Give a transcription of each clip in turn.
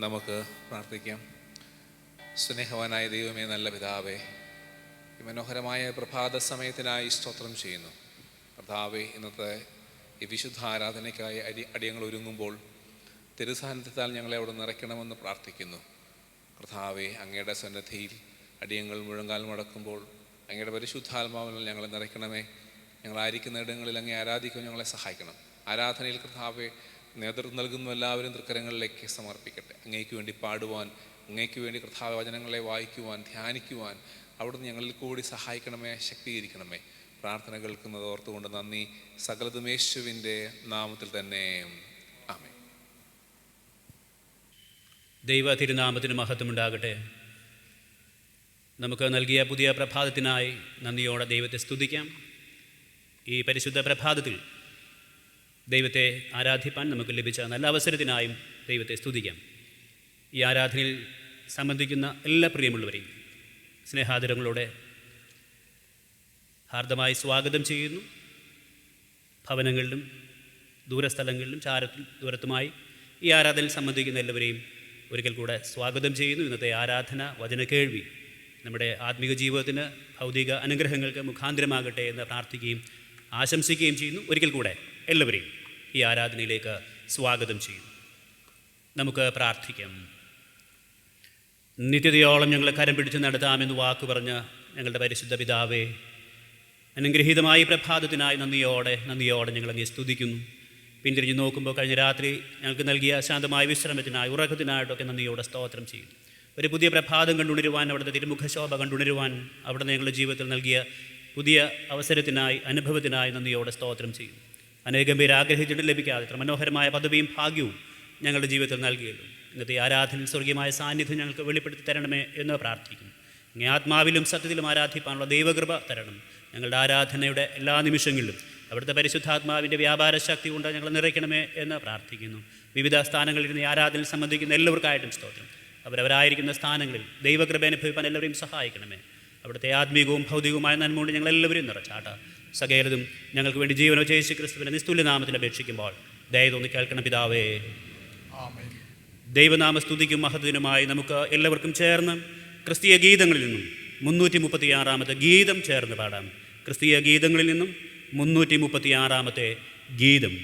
നമുക്ക് പ്രാർത്ഥിക്കാം. സ്നേഹവാനായ ദൈവമേ, നല്ല പിതാവേ, ഈ മനോഹരമായ പ്രഭാത സമയത്തിനായി സ്തോത്രം ചെയ്യുന്നു. കർത്താവേ, ഇന്നത്തെ ഈ വിശുദ്ധ ആരാധനയ്ക്കായി അടിയങ്ങൾ ഒരുങ്ങുമ്പോൾ തിരുസാന്നിധ്യത്താൽ ഞങ്ങളെ അവിടെ നിറയ്ക്കണമെന്ന് പ്രാർത്ഥിക്കുന്നു. കർത്താവേ, അങ്ങയുടെ സന്നിധിയിൽ അടിയങ്ങൾ മുഴങ്കാൽ മടക്കുമ്പോൾ അങ്ങയുടെ പരിശുദ്ധാത്മാവിനാൽ ഞങ്ങളെ നിറയ്ക്കണമേ. ഞങ്ങളായിരിക്കുന്ന ഇടങ്ങളിൽ അങ്ങേ ആരാധിക്കാൻ ഞങ്ങളെ സഹായിക്കണം. ആരാധനയിൽ കർത്താവേ, നേതൃത്വം നൽകുന്ന എല്ലാവരും തൃക്കരങ്ങളിലേക്ക് സമർപ്പിക്കട്ടെ. അങ്ങേക്ക് വേണ്ടി പാടുവാൻ, അങ്ങേക്ക് വേണ്ടി കർത്താവ് വചനങ്ങളെ വായിക്കുവാൻ, ധ്യാനിക്കുവാൻ അവിടുന്ന് ഞങ്ങളിൽ കൂടി സഹായിക്കണമേ, ശക്തീകരിക്കണമേ. പ്രാർത്ഥന കേൾക്കുന്നത് ഓർത്തുകൊണ്ട് നന്ദി. സകലതും യേശുവിൻ്റെ നാമത്തിൽ തന്നെ, ആമേൻ. ദൈവ തിരുനാമത്തിന് മഹത്വമുണ്ടാകട്ടെ. നമുക്ക് നൽകിയ പുതിയ പ്രഭാതത്തിനായി നന്ദിയോടെ ദൈവത്തെ സ്തുതിക്കാം. ഈ പരിശുദ്ധ പ്രഭാതത്തിൽ ദൈവത്തെ ആരാധിപ്പാൻ നമുക്ക് ലഭിച്ച നല്ല അവസരത്തിനായും ദൈവത്തെ സ്തുതിക്കാം. ഈ ആരാധനയിൽ സംബന്ധിക്കുന്ന എല്ലാ പ്രിയമുള്ളവരെയും സ്നേഹാദരങ്ങളോടെ ഹാർദമായി സ്വാഗതം ചെയ്യുന്നു. ഭവനങ്ങളിലും ദൂരസ്ഥലങ്ങളിലും ദൂരത്തുമായി ഈ ആരാധനയിൽ സംബന്ധിക്കുന്ന എല്ലാവരെയും ഒരിക്കൽ കൂടെ സ്വാഗതം ചെയ്യുന്നു. ഇന്നത്തെ ആരാധന വചനക്കേൾവി നമ്മുടെ ആത്മീക ജീവിതത്തിന് ഭൗതിക അനുഗ്രഹങ്ങൾക്ക് മുഖാന്തരമാകട്ടെ എന്ന് പ്രാർത്ഥിക്കുകയും ആശംസിക്കുകയും ചെയ്യുന്നു. ഒരിക്കൽ കൂടെ എല്ലാവരെയും ഈ ആരാധനയിലേക്ക് സ്വാഗതം ചെയ്യുന്നു. നമുക്ക് പ്രാർത്ഥിക്കാം. നിത്യതയോളം ഞങ്ങളെ കരം പിടിച്ച് നടത്താമെന്ന് വാക്ക് പറഞ്ഞ ഞങ്ങളുടെ പരിശുദ്ധ പിതാവേ, അനുഗ്രഹീതമായ പ്രഭാതത്തിനായി നന്ദിയോടെ ഞങ്ങളങ്ങേ സ്തുതിക്കുന്നു. പിന്തിരിഞ്ഞ് നോക്കുമ്പോൾ കഴിഞ്ഞ രാത്രി ഞങ്ങൾക്ക് നൽകിയ ശാന്തമായ വിശ്രമത്തിനായി, ഉറക്കത്തിനായിട്ടൊക്കെ നന്ദിയോടെ സ്തോത്രം ചെയ്യുന്നു. ഒരു പുതിയ പ്രഭാതം കണ്ടുണരുവാൻ, അവിടുത്തെ തിരുമുഖശോഭ കണ്ടുണരുവാൻ അവിടുന്ന് ഞങ്ങളുടെ ജീവിതത്തിൽ നൽകിയ പുതിയ അവസരത്തിനായി, അനുഭവത്തിനായി നന്ദിയോടെ സ്തോത്രം ചെയ്യുന്നു. അനേകം പേര് ആഗ്രഹിച്ചിട്ട് ലഭിക്കാതെ ഇത്ര മനോഹരമായ പദവിയും ഭാഗ്യവും ഞങ്ങളുടെ ജീവിതത്തിൽ നൽകിയല്ലോ. ഇന്നത്തെ ആരാധനയിൽ സ്വർഗീയമായ സാന്നിധ്യം ഞങ്ങൾക്ക് വെളിപ്പെടുത്തി തരണമേ എന്ന് പ്രാർത്ഥിക്കുന്നു. ഇങ്ങനെ ആത്മാവിലും സത്യത്തിലും ആരാധിപ്പാനുള്ള ദൈവകൃപ തരണം. ഞങ്ങളുടെ ആരാധനയുടെ എല്ലാ നിമിഷങ്ങളിലും അവിടുത്തെ പരിശുദ്ധാത്മാവിൻ്റെ വ്യാപാര ശക്തി കൊണ്ട് ഞങ്ങൾ നിറയ്ക്കണമേ എന്ന് പ്രാർത്ഥിക്കുന്നു. വിവിധ സ്ഥാനങ്ങളിൽ നിന്ന് ആരാധനയിൽ സംബന്ധിക്കുന്ന എല്ലാവർക്കായിട്ടും സ്തോത്രം. അവരവരായിരിക്കുന്ന സ്ഥാനങ്ങളിൽ ദൈവകൃപ അനുഭവിക്കാൻ എല്ലാവരെയും സഹായിക്കണമേ. അവിടുത്തെ ആത്മീകവും ഭൗതികവുമായ നന്മ ഞങ്ങളെല്ലാവരെയും നിറച്ചാട്ട. സകലതും ഞങ്ങൾക്ക് വേണ്ടി ജീവനോ യേശു ക്രിസ്തുവിൻ്റെ നിസ്തുല്യനാമത്തിൽ അപേക്ഷിക്കുമ്പോൾ ദയ തോന്നി കേൾക്കണം പിതാവേ. ദൈവനാമ സ്തുതിക്കും മഹത്വത്തിനുമായി നമുക്ക് എല്ലാവർക്കും ചേർന്ന് ക്രിസ്തീയ ഗീതങ്ങളിൽ നിന്നും 336 ഗീതം ചേർന്ന് പാടാം. ക്രിസ്തീയ ഗീതങ്ങളിൽ നിന്നും 336 ഗീതം.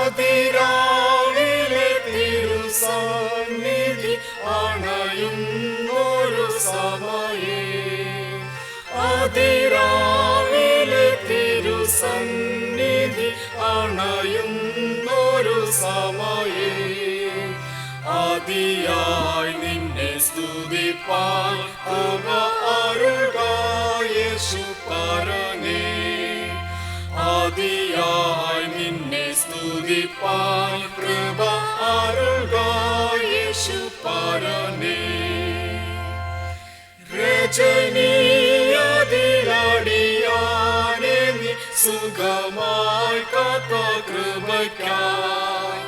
അതിരാവിലെ തിരുസന്നിധി അണയുന്നൊരു സമയേ, അതിരാവിലെ തിരുസന്നിധി അണയുന്നൊരു സമയേ, ആദിയായി നിന്നെ സ്തുതിപ്പാൻ കൃപ അരുൾക യേശു പരനേ, ആദിയായി നിന്നെ സ്തുതിപ്പാൻ കൃപ അരുൾക യേശു പരനേ, രജനീയതിലടിയാനെ നീ സുഖമായി കാത്ത കൃപയ്ക്കായി,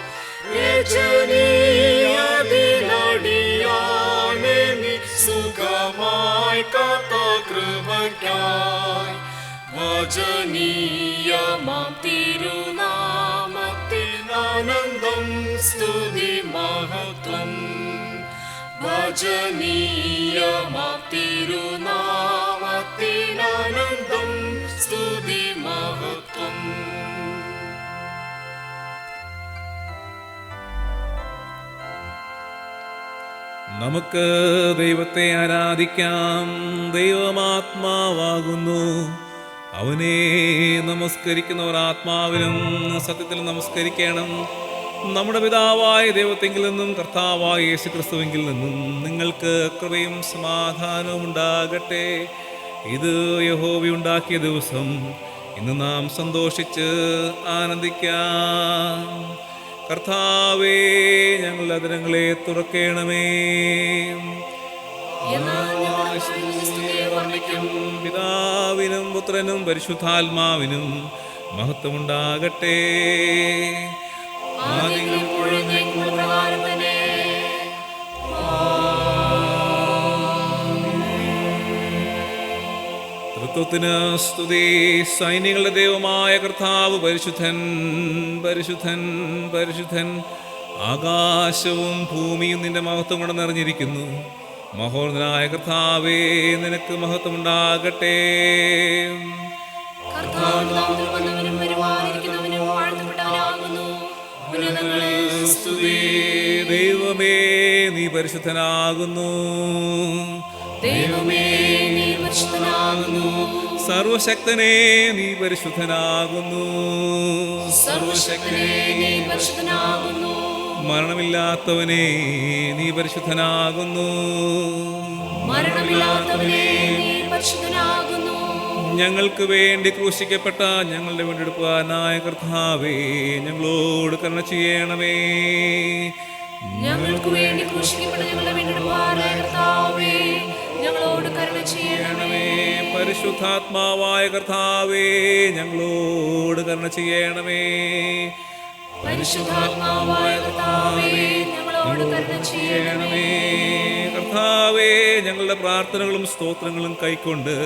രജനീയതിലടിയാനെ നീ സുഖമായി കാത്ത കൃപയ്ക്കായി, വചനീയമാം തിരുനാമത്തിനാനന്ദം സ്തുതി മഹത്വം, വചനീയമാം തിരുനാമത്തിനാനന്ദം സ്തുതി മഹത്വം. നമുക്ക് ദൈവത്തെ ആരാധിക്കാം. ദൈവമാത്മാവാകുന്നു. അവനെ നമസ്കരിക്കുന്നവർ ആത്മാവിലും സത്യത്തിലും നമസ്കരിക്കണം. നമ്മുടെ പിതാവായ ദൈവത്തെങ്കിൽ നിന്നും കർത്താവായ യേശു ക്രിസ്തുവെങ്കിൽ നിന്നും നിങ്ങൾക്ക് കൃപയും സമാധാനവും ഉണ്ടാകട്ടെ. ഇത് യഹോവയുണ്ടാക്കിയ ദിവസം, ഇന്ന് നാം സന്തോഷിച്ച് ആനന്ദിക്കാം. കർത്താവേ, ഞങ്ങളുടെ അതിരങ്ങളെ തുറക്കണമേ. പിതാവിനും പുത്രനും പരിശുദ്ധാത്മാവിനും മഹത്വമുണ്ടാകട്ടെ. മഹത്വത്തിന് സ്തുതി. സൈന്യങ്ങളുടെ ദൈവമായ കർത്താവ് പരിശുദ്ധൻ, പരിശുദ്ധൻ, പരിശുദ്ധൻ. ആകാശവും ഭൂമിയും നിന്റെ മഹത്വം കൊണ്ട് നിറഞ്ഞിരിക്കുന്നു. മഹോന്നതനായ കർത്താവേ, നിനക്ക് മഹത്വമുണ്ടാകട്ടെ. ദൈവമേ, നീ പരിശുദ്ധനാകുന്നു. ദൈവമേ, നീ പരിശുദ്ധനാകുന്നു. സർവശക്തനേ, നീ പരിശുദ്ധനാകുന്നു. സർവശക്തനേ, നീ പരിശുദ്ധനാകുന്നു. മരണമില്ലാത്തവനേ, നീ പരിശുദ്ധനാകുന്നു. മരണമില്ലാത്തവനേ, നീ പരിശുദ്ധനാകുന്നു. ഞങ്ങൾക്ക് വേണ്ടി ക്രൂശിക്കപ്പെട്ട ഞങ്ങളുടെ വീണ്ടെടുപ്പാനായ കർത്താവേ, ഞങ്ങളോട് കരുണ ചെയ്യണമേ. ഞങ്ങൾക്ക് വേണ്ടി ക്രൂശിക്കപ്പെട്ട ഞങ്ങളുടെ വീണ്ടെടുപ്പാനായ കർത്താവേ, ഞങ്ങളോട് കരുണ ചെയ്യണമേ. പരിശുദ്ധാത്മാവായ കർത്താവേ, ഞങ്ങളോട് കരുണ ചെയ്യണമേ. പരിശുദ്ധാത്മാവായ കർത്താവേ, ഞങ്ങളോട് കരുണ ചെയ്യണമേ. കർത്താവേ, ഞങ്ങളുടെ പ്രാർത്ഥനകളും സ്തോത്രങ്ങളും കൈക്കൊണ്ട്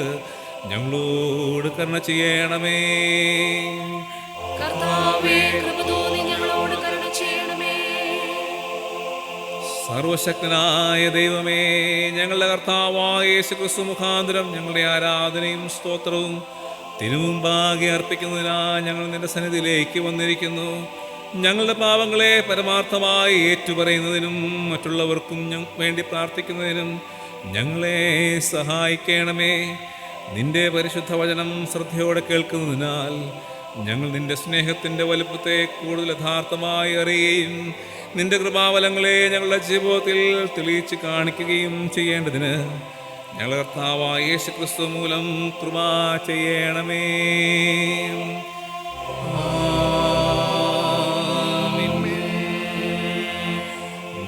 ഞങ്ങളോട് കരുണ ചെയ്യണമേ. കർത്താവേ, കൃപ തോന്നി ഞങ്ങളോട് കരുണ ചെയ്യണമേ. സർവശക്തനായ ദൈവമേ, ഞങ്ങളുടെ കർത്താവായ യേശുക്രിസ്തു മുഖാന്തരം ഞങ്ങളുടെ ആരാധനയും സ്തോത്രവും തിരുമുമ്പാകെ അർപ്പിക്കുന്നതിനായി ഞങ്ങൾ നിന്റെ സന്നിധിയിലേക്ക് വന്നിരിക്കുന്നു. ഞങ്ങളുടെ പാവങ്ങളെ പരമാർത്ഥമായി ഏറ്റുപറയുന്നതിനും മറ്റുള്ളവർക്കും വേണ്ടി പ്രാർത്ഥിക്കുന്നതിനും ഞങ്ങളെ സഹായിക്കണമേ. നിന്റെ പരിശുദ്ധ വചനം ശ്രദ്ധയോടെ കേൾക്കുന്നതിനാൽ ഞങ്ങൾ നിന്റെ സ്നേഹത്തിൻ്റെ വലുപ്പത്തെ കൂടുതൽ യഥാർത്ഥമായി അറിയുകയും നിന്റെ കൃപാവലങ്ങളെ ഞങ്ങളുടെ ജീവിതത്തിൽ തെളിയിച്ച് കാണിക്കുകയും ചെയ്യേണ്ടതിന് ഞങ്ങളുടെ കർത്താവായ യേശുക്രിസ്തു മൂലം കൃപ ചെയ്യണമേ.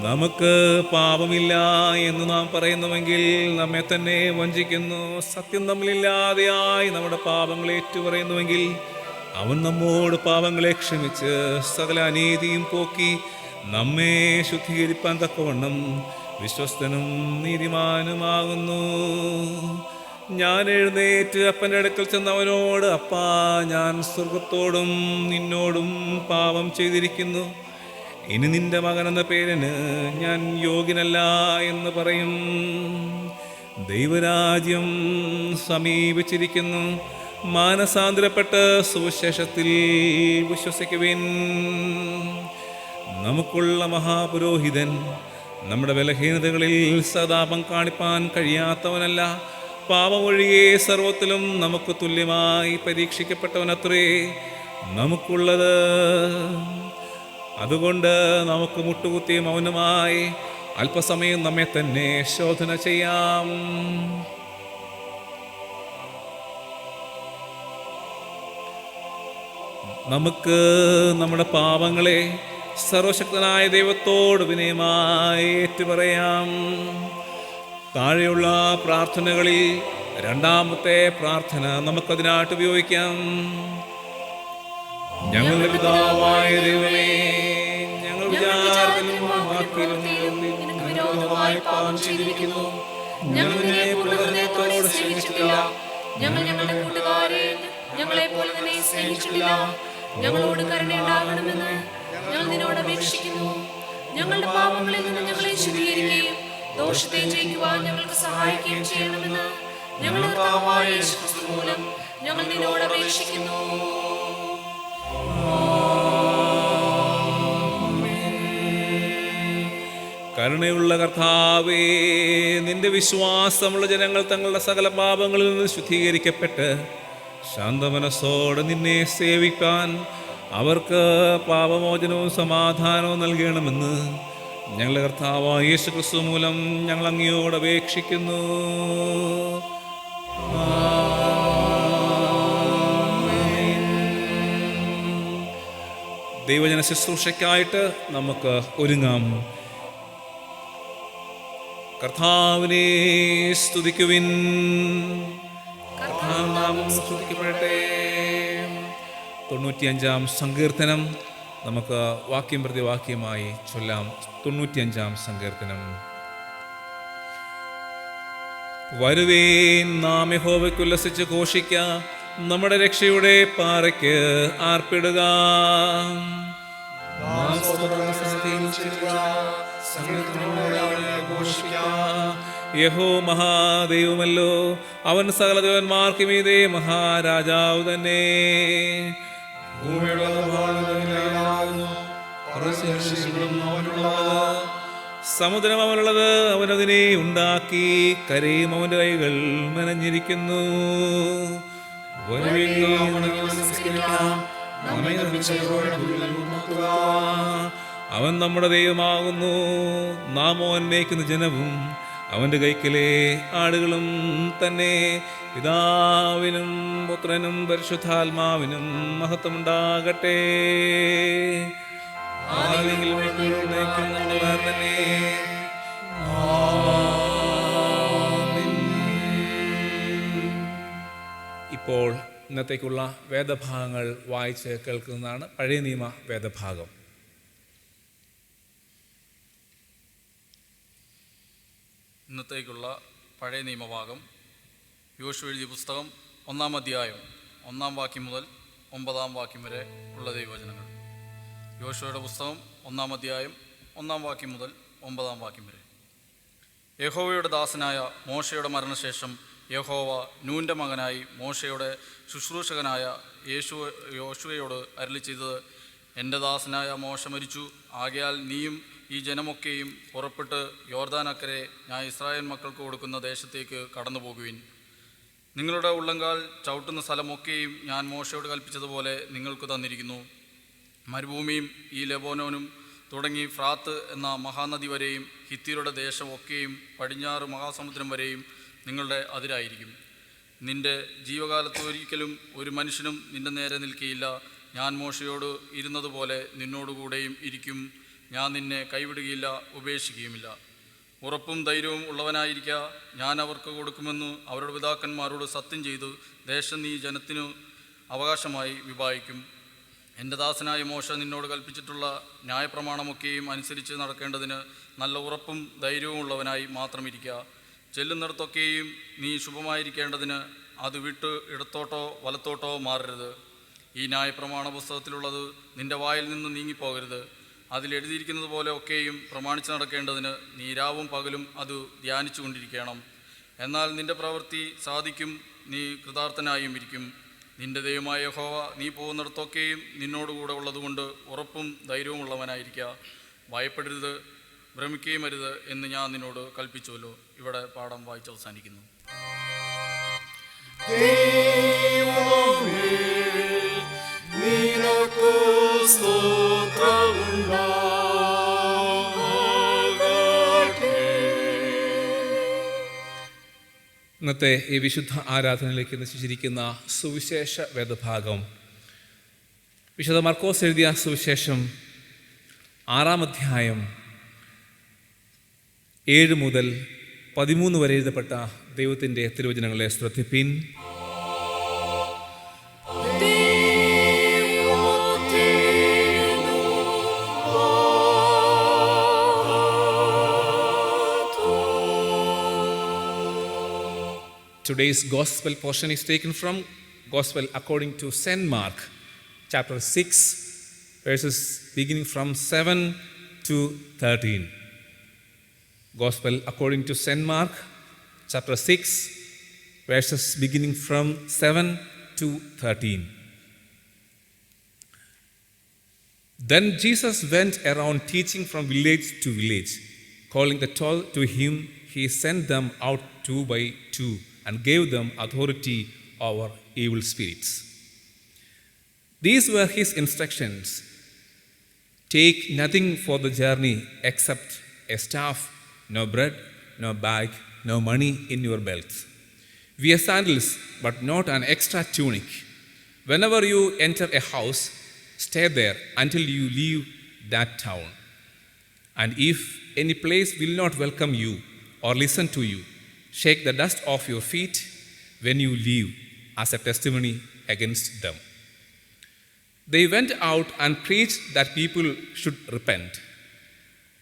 നമുക്ക് പാപമില്ല എന്ന് നാം പറയുന്നുവെങ്കിൽ നമ്മെ തന്നെ വഞ്ചിക്കുന്നു. സത്യം നമ്മളില്ലാതെയായി നമ്മുടെ പാപങ്ങളെ ഏറ്റുപറയുന്നുവെങ്കിൽ അവൻ നമ്മോട് പാപങ്ങളെ ക്ഷമിച്ച് സകല അനീതിയും പോക്കി നമ്മെ ശുദ്ധീകരിപ്പാൻ തക്കവണ്ണം വിശ്വസ്തനും നീതിമാനുമാകുന്നു. ഞാൻ എഴുന്നേറ്റ് അപ്പൻ്റെ അടുക്കൽ ചെന്ന് അവനോട്, അപ്പാ, ഞാൻ സ്വർഗത്തോടും നിന്നോടും പാപം ചെയ്തിരിക്കുന്നു. ഇനി നിന്റെ മകൻ എന്ന പേരിന് ഞാൻ യോഗ്യനല്ല എന്ന് പറയും. ദൈവരാജ്യം സമീപിച്ചിരിക്കുന്നു. മാനസാന്തരപ്പെട്ട് സുവിശേഷത്തിൽ വിശ്വസിക്കുവിൻ. നമുക്കുള്ള മഹാപുരോഹിതൻ നമ്മുടെ ബലഹീനതകളിൽ സദാപം കാണിപ്പാൻ കഴിയാത്തവനല്ല. പാപമൊഴികെ സർവത്തിലും നമുക്ക് തുല്യമായി പരീക്ഷിക്കപ്പെട്ടവനത്രേ നമുക്കുള്ളത്. അതുകൊണ്ട് നമുക്ക് മുട്ടുകുത്തി മൗനമായി അല്പസമയം നമ്മെ തന്നെ ശോധന ചെയ്യാം. നമുക്ക് നമ്മുടെ പാപങ്ങളെ സർവശക്തനായ ദൈവത്തോട് വിനയമായി ഏറ്റുപറയാം. താഴെയുള്ള പ്രാർത്ഥനകളിൽ രണ്ടാമത്തെ പ്രാർത്ഥന നമുക്കതിനായിട്ട് ഉപയോഗിക്കാം. ഞങ്ങളുടെ പിതാവായ ദൈവമേ, ഞങ്ങൾ വിചാരത്തിലും വാക്കിലും നിനക്ക് വിരോധമായി പാപം ചെയ്തിരിക്കുന്നു. ഞങ്ങൾ നിന്നെ പൂർണ്ണഹൃദയത്തോടെ സ്നേഹിച്ചിട്ടില്ല. ഞങ്ങൾ ഞങ്ങളുടെ കൂട്ടുകാരെ ഞങ്ങളെപ്പോലെ തന്നെ സ്നേഹിച്ചിട്ടില്ല. ഞങ്ങളോട് കരുണയുണ്ടാകണമെന്ന് ഞങ്ങൾ നിന്നോട് അപേക്ഷിക്കുന്നു. ഞങ്ങളുടെ പാപങ്ങളിൽ നിന്ന് ഞങ്ങളെ ശുദ്ധീകരിക്കുകയും ദോഷത്തെ ജയിക്കുവാൻ ഞങ്ങൾക്ക് സഹായിക്കുകയും ചെയ്യണമെന്ന് ഞങ്ങളുടെ കർത്താവായ യേശുക്രിസ്തു മൂലം ഞങ്ങൾ നിന്നോട് അപേക്ഷിക്കുന്നു. കരുണയുള്ള കർത്താവേ, നിന്റെ വിശ്വാസമുള്ള ജനങ്ങൾ തങ്ങളുടെ സകല പാപങ്ങളിൽ നിന്ന് ശുദ്ധീകരിക്കപ്പെട്ട് ശാന്തമനസ്സോടെ നിന്നെ സേവിക്കാൻ അവർക്ക് പാപമോചനവും സമാധാനവും നൽകണമെന്ന് ഞങ്ങളുടെ കർത്താവായ യേശുക്രിസ്തു മൂലം ഞങ്ങൾ അങ്ങയോട് അപേക്ഷിക്കുന്നു. ദൈവജന ശുശ്രൂഷയ്ക്കായിട്ട് നമുക്ക് ഒരുങ്ങാം. കർത്താവിനെ സ്തുതിക്കുവിൻ. കർത്താവിനാമം സ്തുതിക്കപ്പെടട്ടെ. 95-ാം സങ്കീർത്തനം നമുക്ക് വാക്യം പ്രതി വാക്യമായി ചൊല്ലാം. 95-ാം സങ്കീർത്തനം. വരുവേൻ നാം യഹോവയ്ക്ക് ഉല്ലസിച്ച് ഘോഷിക്കാം, നമ്മുടെ രക്ഷയുടെ പാറയ്ക്ക് ആർപ്പിടുക. യഹോ മഹാദൈവമല്ലോ, അവൻ സകല ദേവന്മാർക്ക് മീതെ മഹാരാജാവ് തന്നെ. സമുദ്രം അവനുള്ളത്, അവനതിനെ ഉണ്ടാക്കി, കരയും അവന്റെ കൈകൾ മെനഞ്ഞിരിക്കുന്നു. അവൻ നമ്മുടെ ദൈവമാകുന്നു, നാം അവൻ മേയ്ക്കുന്ന ജനവും അവന്റെ കൈക്കലെ ആടുകളും തന്നെ. പിതാവിനും പുത്രനും പരിശുദ്ധാത്മാവിനും മഹത്വമുണ്ടാകട്ടെ. ഇപ്പോൾ ഇന്നത്തേക്കുള്ള വേദഭാഗങ്ങൾ വായിച്ച് കേൾക്കുന്നതാണ്. പഴയ നിയമ വേദഭാഗം. ഇന്നത്തേക്കുള്ള പഴയ നിയമഭാഗം യോശുവ എഴുതിയ പുസ്തകം 1-ാം അധ്യായം 1-ാം വാക്യം മുതൽ 9-ാം വാക്യം വരെ ഉള്ള ദൈവവചനങ്ങൾ. യോശുവയുടെ പുസ്തകം 1-ാം അധ്യായം 1-ാം വാക്യം മുതൽ 9-ാം വാക്യം വരെ. യഹോവയുടെ ദാസനായ മോശയുടെ മരണശേഷം യഹോവ നൂൻ്റെ മകനായി മോശയുടെ ശുശ്രൂഷകനായ യോശുവയോട് അരുളി ചെയ്തത്, എൻ്റെ ദാസനായ മോശ മരിച്ചു. ആകയാൽ നീയും ഈ ജനമൊക്കെയും പുറപ്പെട്ട് യോർദാനക്കരെ ഞാൻ ഇസ്രായേൽ മക്കൾക്ക് കൊടുക്കുന്ന ദേശത്തേക്ക് കടന്നു പോകുവിൻ. നിങ്ങളുടെ ഉള്ളങ്കാൽ ചവിട്ടുന്ന സ്ഥലമൊക്കെയും ഞാൻ മോശയോട് കൽപ്പിച്ചതുപോലെ നിങ്ങൾക്ക് തന്നിരിക്കുന്നു. മരുഭൂമിയും ഈ ലെബോനോനും തുടങ്ങി ഫ്രാത്ത് എന്ന മഹാനദി വരെയും ഹിത്യരുടെ ദേശമൊക്കെയും പടിഞ്ഞാറ് മഹാസമുദ്രം വരെയും നിങ്ങളുടെ അതിരായിരിക്കും. നിന്റെ ജീവകാലത്ത് ഒരിക്കലും ഒരു മനുഷ്യനും നിന്റെ നേരെ നിൽക്കുകയില്ല. ഞാൻ മോശയോട് ഇരുന്നതുപോലെ നിന്നോടുകൂടെയും ഇരിക്കും. ഞാൻ നിന്നെ കൈവിടുകയില്ല, ഉപേക്ഷിക്കുകയുമില്ല. ഉറപ്പും ധൈര്യവും ഉള്ളവനായിരിക്കുക. ഞാൻ അവർക്ക് കൊടുക്കുമെന്ന് അവരുടെ പിതാക്കന്മാരോട് സത്യം ചെയ്തു ദേശം നീ ജനത്തിനു അവകാശമായി വിഭാഗിക്കും. എൻ്റെ ദാസനായ മോശ നിന്നോട് കൽപ്പിച്ചിട്ടുള്ള ന്യായപ്രമാണമൊക്കെയും അനുസരിച്ച് നടക്കേണ്ടതിന് നല്ല ഉറപ്പും ധൈര്യവും ഉള്ളവനായി മാത്രം ഇരിക്കുക. ചെല്ലുന്നിടത്തൊക്കെയും നീ ശുഭമായിരിക്കേണ്ടതിന് അത് വിട്ട് ഇടത്തോട്ടോ വലത്തോട്ടോ മാറരുത്. ഈ ന്യായപ്രമാണ പുസ്തകത്തിലുള്ളത് നിന്റെ വായിൽ നിന്ന് നീങ്ങിപ്പോകരുത്. അതിലെഴുതിയിരിക്കുന്നത് പോലെ ഒക്കെയും പ്രമാണിച്ച് നടക്കേണ്ടതിന് നീ രാവും പകലും അത് ധ്യാനിച്ചു കൊണ്ടിരിക്കണം. എന്നാൽ നിന്റെ പ്രവൃത്തി സാധിക്കും, നീ കൃതാർത്ഥനായും ഇരിക്കും. നിന്റെ ദൈവമായ യഹോവ നീ പോകുന്നിടത്തൊക്കെയും നിന്നോടുകൂടെ ഉള്ളതുകൊണ്ട് ഉറപ്പും ധൈര്യവും ഉള്ളവനായിരിക്കുക. ഭയപ്പെടരുത്, ഭ്രമിക്കുകയും അരുത് എന്ന് ഞാൻ നിന്നോട് കൽപ്പിച്ചുവല്ലോ. ഇവിടെ പാഠം വായിച്ച് അവസാനിക്കുന്നു. ഇന്നത്തെ ഈ വിശുദ്ധ ആരാധനയിലേക്ക് നിശ്ചയിച്ചിരിക്കുന്ന സുവിശേഷ വേദഭാഗം വിശുദ്ധ മർക്കോസ് എഴുതിയ സുവിശേഷം 6-ാം അധ്യായം 7 മുതൽ 13 വരെ എഴുതപ്പെട്ട ദൈവത്തിൻ്റെ തിരുവചനങ്ങളെ ശ്രദ്ധിപ്പിൻ. Today's gospel portion is taken from Gospel according to St. Mark, chapter 6, verses beginning from 7 to 13. Gospel according to St. Mark, chapter 6, verses beginning from 7 to 13. Then Jesus went around teaching from village to village. Calling the 12 to him, he sent them out 2 by 2 and gave them authority over evil spirits. These were his instructions. Take nothing for the journey except a staff, no bread, no bag, no money in your belts. Wear sandals, but not an extra tunic. Whenever you enter a house, stay there until you leave that town. And if any place will not welcome you or listen to you, shake the dust off your feet when you leave as a testimony against them. They went out and preached that people should repent.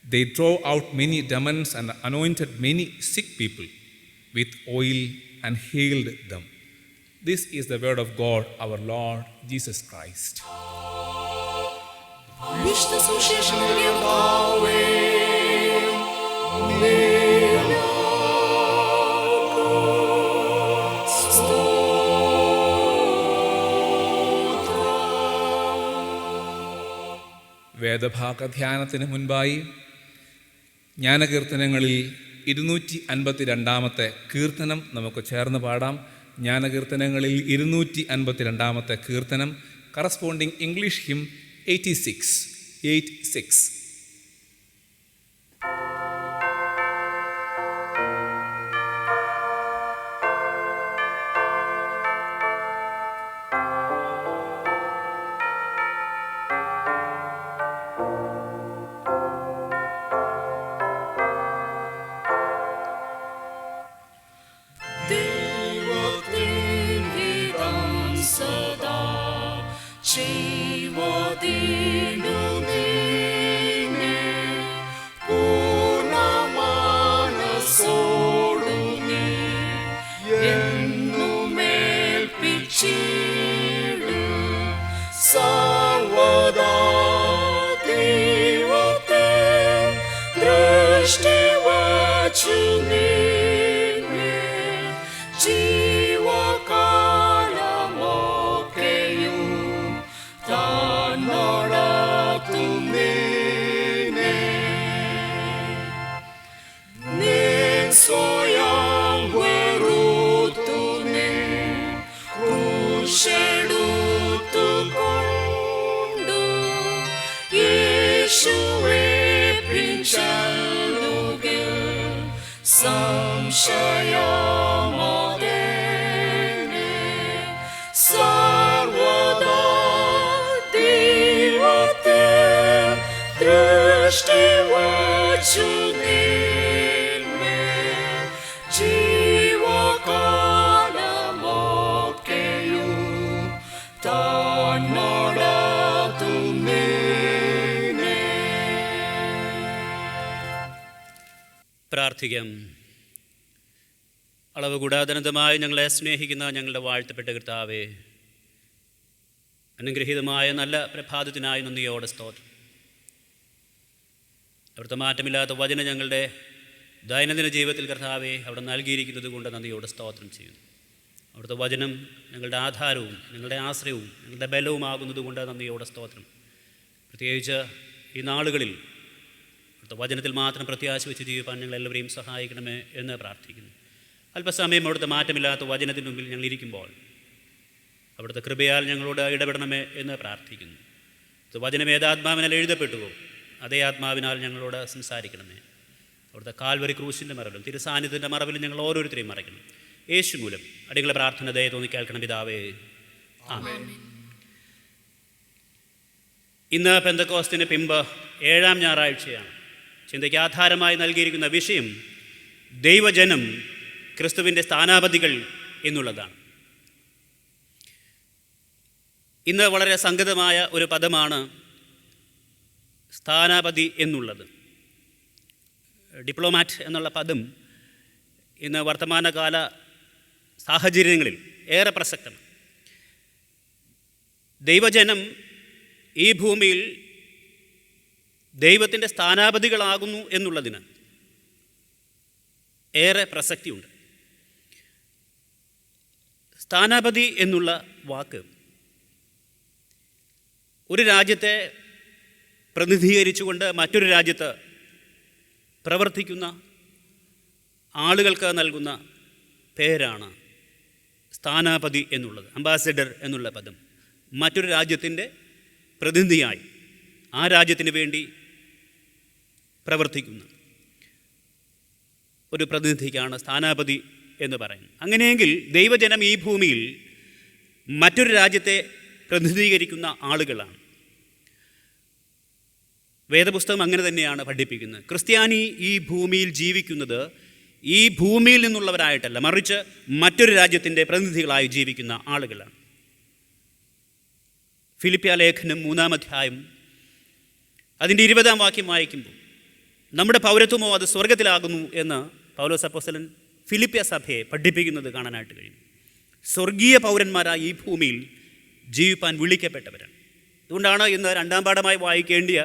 They drove out many demons and anointed many sick people. with oil and healed them. This is the word of God, our Lord Jesus Christ. വിശുദ്ധ സുവിശേഷം നൽകിയ കർത്താവേ, വേദഭാഗ ധ്യാനത്തിന് മുൻപായി ജ്ഞാനകീർത്തനങ്ങളിൽ 252 കീർത്തനം നമുക്ക് ചേർന്ന് പാടാം. ജ്ഞാനകീർത്തനങ്ങളിൽ 252 കീർത്തനം, കറസ്പോണ്ടിങ് ഇംഗ്ലീഷ് ഹിം 86. ദൈവത്തിൻ ഹിതം സദാ ചെയ്വതിനു നിന്നെ പൂർണ്ണ മനസ്സോടു നീ എന്നുമേൽപ്പിച്ചിടും. സർവദാ ദൈവത്തെ ദൃഷ്ടി വച്ചു നിന്നെ ജീവകാലമൊക്കെയും താൻ നടത്തും നിന്നെ. നിൻ സ്വയം വെറുത്തു നിൻ ക്രൂശെടുത്തുകൊണ്ടു യേശുവെ പിൻചെല്ലുകിൽ സംശയമോദെന്നെ. സർവദാ ദൈവത്തെ ദൃഷ്ടി വച്ചു നിന്നെ ജീവകാലമൊക്കെയും താൻ നടത്തും നിന്നെ. പ്രാർത്ഥിക്കാം. അളവ് കൂടാതെ അനന്തമായി ഞങ്ങളെ സ്നേഹിക്കുന്ന ഞങ്ങളുടെ വാഴ്ത്തപ്പെട്ട കർത്താവേ, അനുഗ്രഹീതമായ നല്ല പ്രഭാതത്തിനായി നന്ദിയോടെ സ്തോത്രം. അവിടുത്തെ മാറ്റമില്ലാത്ത വചനം ഞങ്ങളുടെ ദൈനംദിന ജീവിതത്തിൽ കർത്താവെ അവിടെ നൽകിയിരിക്കുന്നത് കൊണ്ട് നന്ദിയോടെ സ്തോത്രം ചെയ്യുന്നു. അവിടുത്തെ വചനം ഞങ്ങളുടെ ആധാരവും ഞങ്ങളുടെ ആശ്രയവും ഞങ്ങളുടെ ബലവുമാകുന്നത് കൊണ്ട് നന്ദിയോടെ സ്തോത്രം. പ്രത്യേകിച്ച് ഈ നാളുകളിൽ അവിടുത്തെ വചനത്തിൽ മാത്രം പ്രത്യാശ വെച്ച് ജീവിക്കാൻ ഞങ്ങളെല്ലാവരെയും സഹായിക്കണമേ എന്ന് പ്രാർത്ഥിക്കുന്നു. അല്പസമയം അവിടുത്തെ മാറ്റമില്ലാത്ത വചനത്തിന് മുമ്പിൽ ഞങ്ങൾ ഇരിക്കുമ്പോൾ അവിടുത്തെ കൃപയാൽ ഞങ്ങളോട് ഇടപെടണമേ എന്ന് പ്രാർത്ഥിക്കുന്നു. വചനം ഏതാത്മാവിനാൽ എഴുതപ്പെട്ടുവോ അതേ ആത്മാവിനാൽ ഞങ്ങളോട് സംസാരിക്കണമേ. അവിടുത്തെ കാൽവരി ക്രൂശിൻ്റെ മറവിലും തിരുസാന്നിധ്യത്തിൻ്റെ മറവിലും ഞങ്ങൾ ഓരോരുത്തരെയും മറയ്ക്കണം. യേശു മൂലം അടികളെ പ്രാർത്ഥന ദയ തോന്നി കേൾക്കണം പിതാവേ, ആമേൻ. ഇന്ന് പെന്തക്കോസ്തിന് പിമ്പ് 7-ാം ഞായറാഴ്ചയാണ്. ചിന്തയ്ക്ക് ആധാരമായി നൽകിയിരിക്കുന്ന വിഷയം ദൈവജനം ക്രിസ്തുവിൻ്റെ സ്ഥാനാപതികൾ എന്നുള്ളതാണ്. ഇന്ന് വളരെ സംഗതമായ ഒരു പദമാണ് സ്ഥാനാപതി എന്നുള്ളത്. ഡിപ്ലോമാറ്റ് എന്നുള്ള പദം ഇന്ന് വർത്തമാനകാല സാഹചര്യങ്ങളിൽ ഏറെ പ്രസക്തമാണ്. ദൈവജനം ഈ ഭൂമിയിൽ ദൈവത്തിൻ്റെ സ്ഥാനാപതികളാകുന്നു എന്നുള്ളതിന് ഏറെ പ്രസക്തിയുണ്ട്. സ്ഥാനാപതി എന്നുള്ള വാക്ക് ഒരു രാജ്യത്തെ പ്രതിനിധീകരിച്ചുകൊണ്ട് മറ്റൊരു രാജ്യത്ത് പ്രവർത്തിക്കുന്ന ആളുകൾക്ക് നൽകുന്ന പേരാണ് സ്ഥാനാപതി എന്നുള്ളത്. അംബാസഡർ എന്നുള്ള പദം മറ്റൊരു രാജ്യത്തിൻ്റെ പ്രതിനിധിയായി ആ രാജ്യത്തിന് വേണ്ടി പ്രവർത്തിക്കുന്ന ഒരു പ്രതിനിധിക്കാണ് സ്ഥാനാപതി എന്ന് പറയുന്നത്. അങ്ങനെയെങ്കിൽ ദൈവജനം ഈ ഭൂമിയിൽ മറ്റൊരു രാജ്യത്തെ പ്രതിനിധീകരിക്കുന്ന ആളുകളാണ്. വേദപുസ്തകം അങ്ങനെ തന്നെയാണ് പഠിപ്പിക്കുന്നത്. ക്രിസ്ത്യാനി ഈ ഭൂമിയിൽ ജീവിക്കുന്നത് ഈ ഭൂമിയിൽ നിന്നുള്ളവരായിട്ടല്ല, മറിച്ച് മറ്റൊരു രാജ്യത്തിൻ്റെ പ്രതിനിധികളായി ജീവിക്കുന്ന ആളുകളാണ്. ഫിലിപ്പിയ ലേഖനം 3-ാം അധ്യായം അതിൻ്റെ 20-ാം വാക്യം വായിക്കുമ്പോൾ നമ്മുടെ പൗരത്വമോ അത് സ്വർഗത്തിലാകുന്നു എന്ന് പൗലോസ് അപ്പോസ്തലൻ ഫിലിപ്പിയ സഭയെ പഠിപ്പിക്കുന്നത് കാണാനായിട്ട് കഴിയും. സ്വർഗീയ പൗരന്മാരായി ഈ ഭൂമിയിൽ ജീവിപ്പാൻ വിളിക്കപ്പെട്ടവരാണ്. അതുകൊണ്ടാണ് ഇന്ന് 2ാം പാഠമായി വായിക്കേണ്ടിയ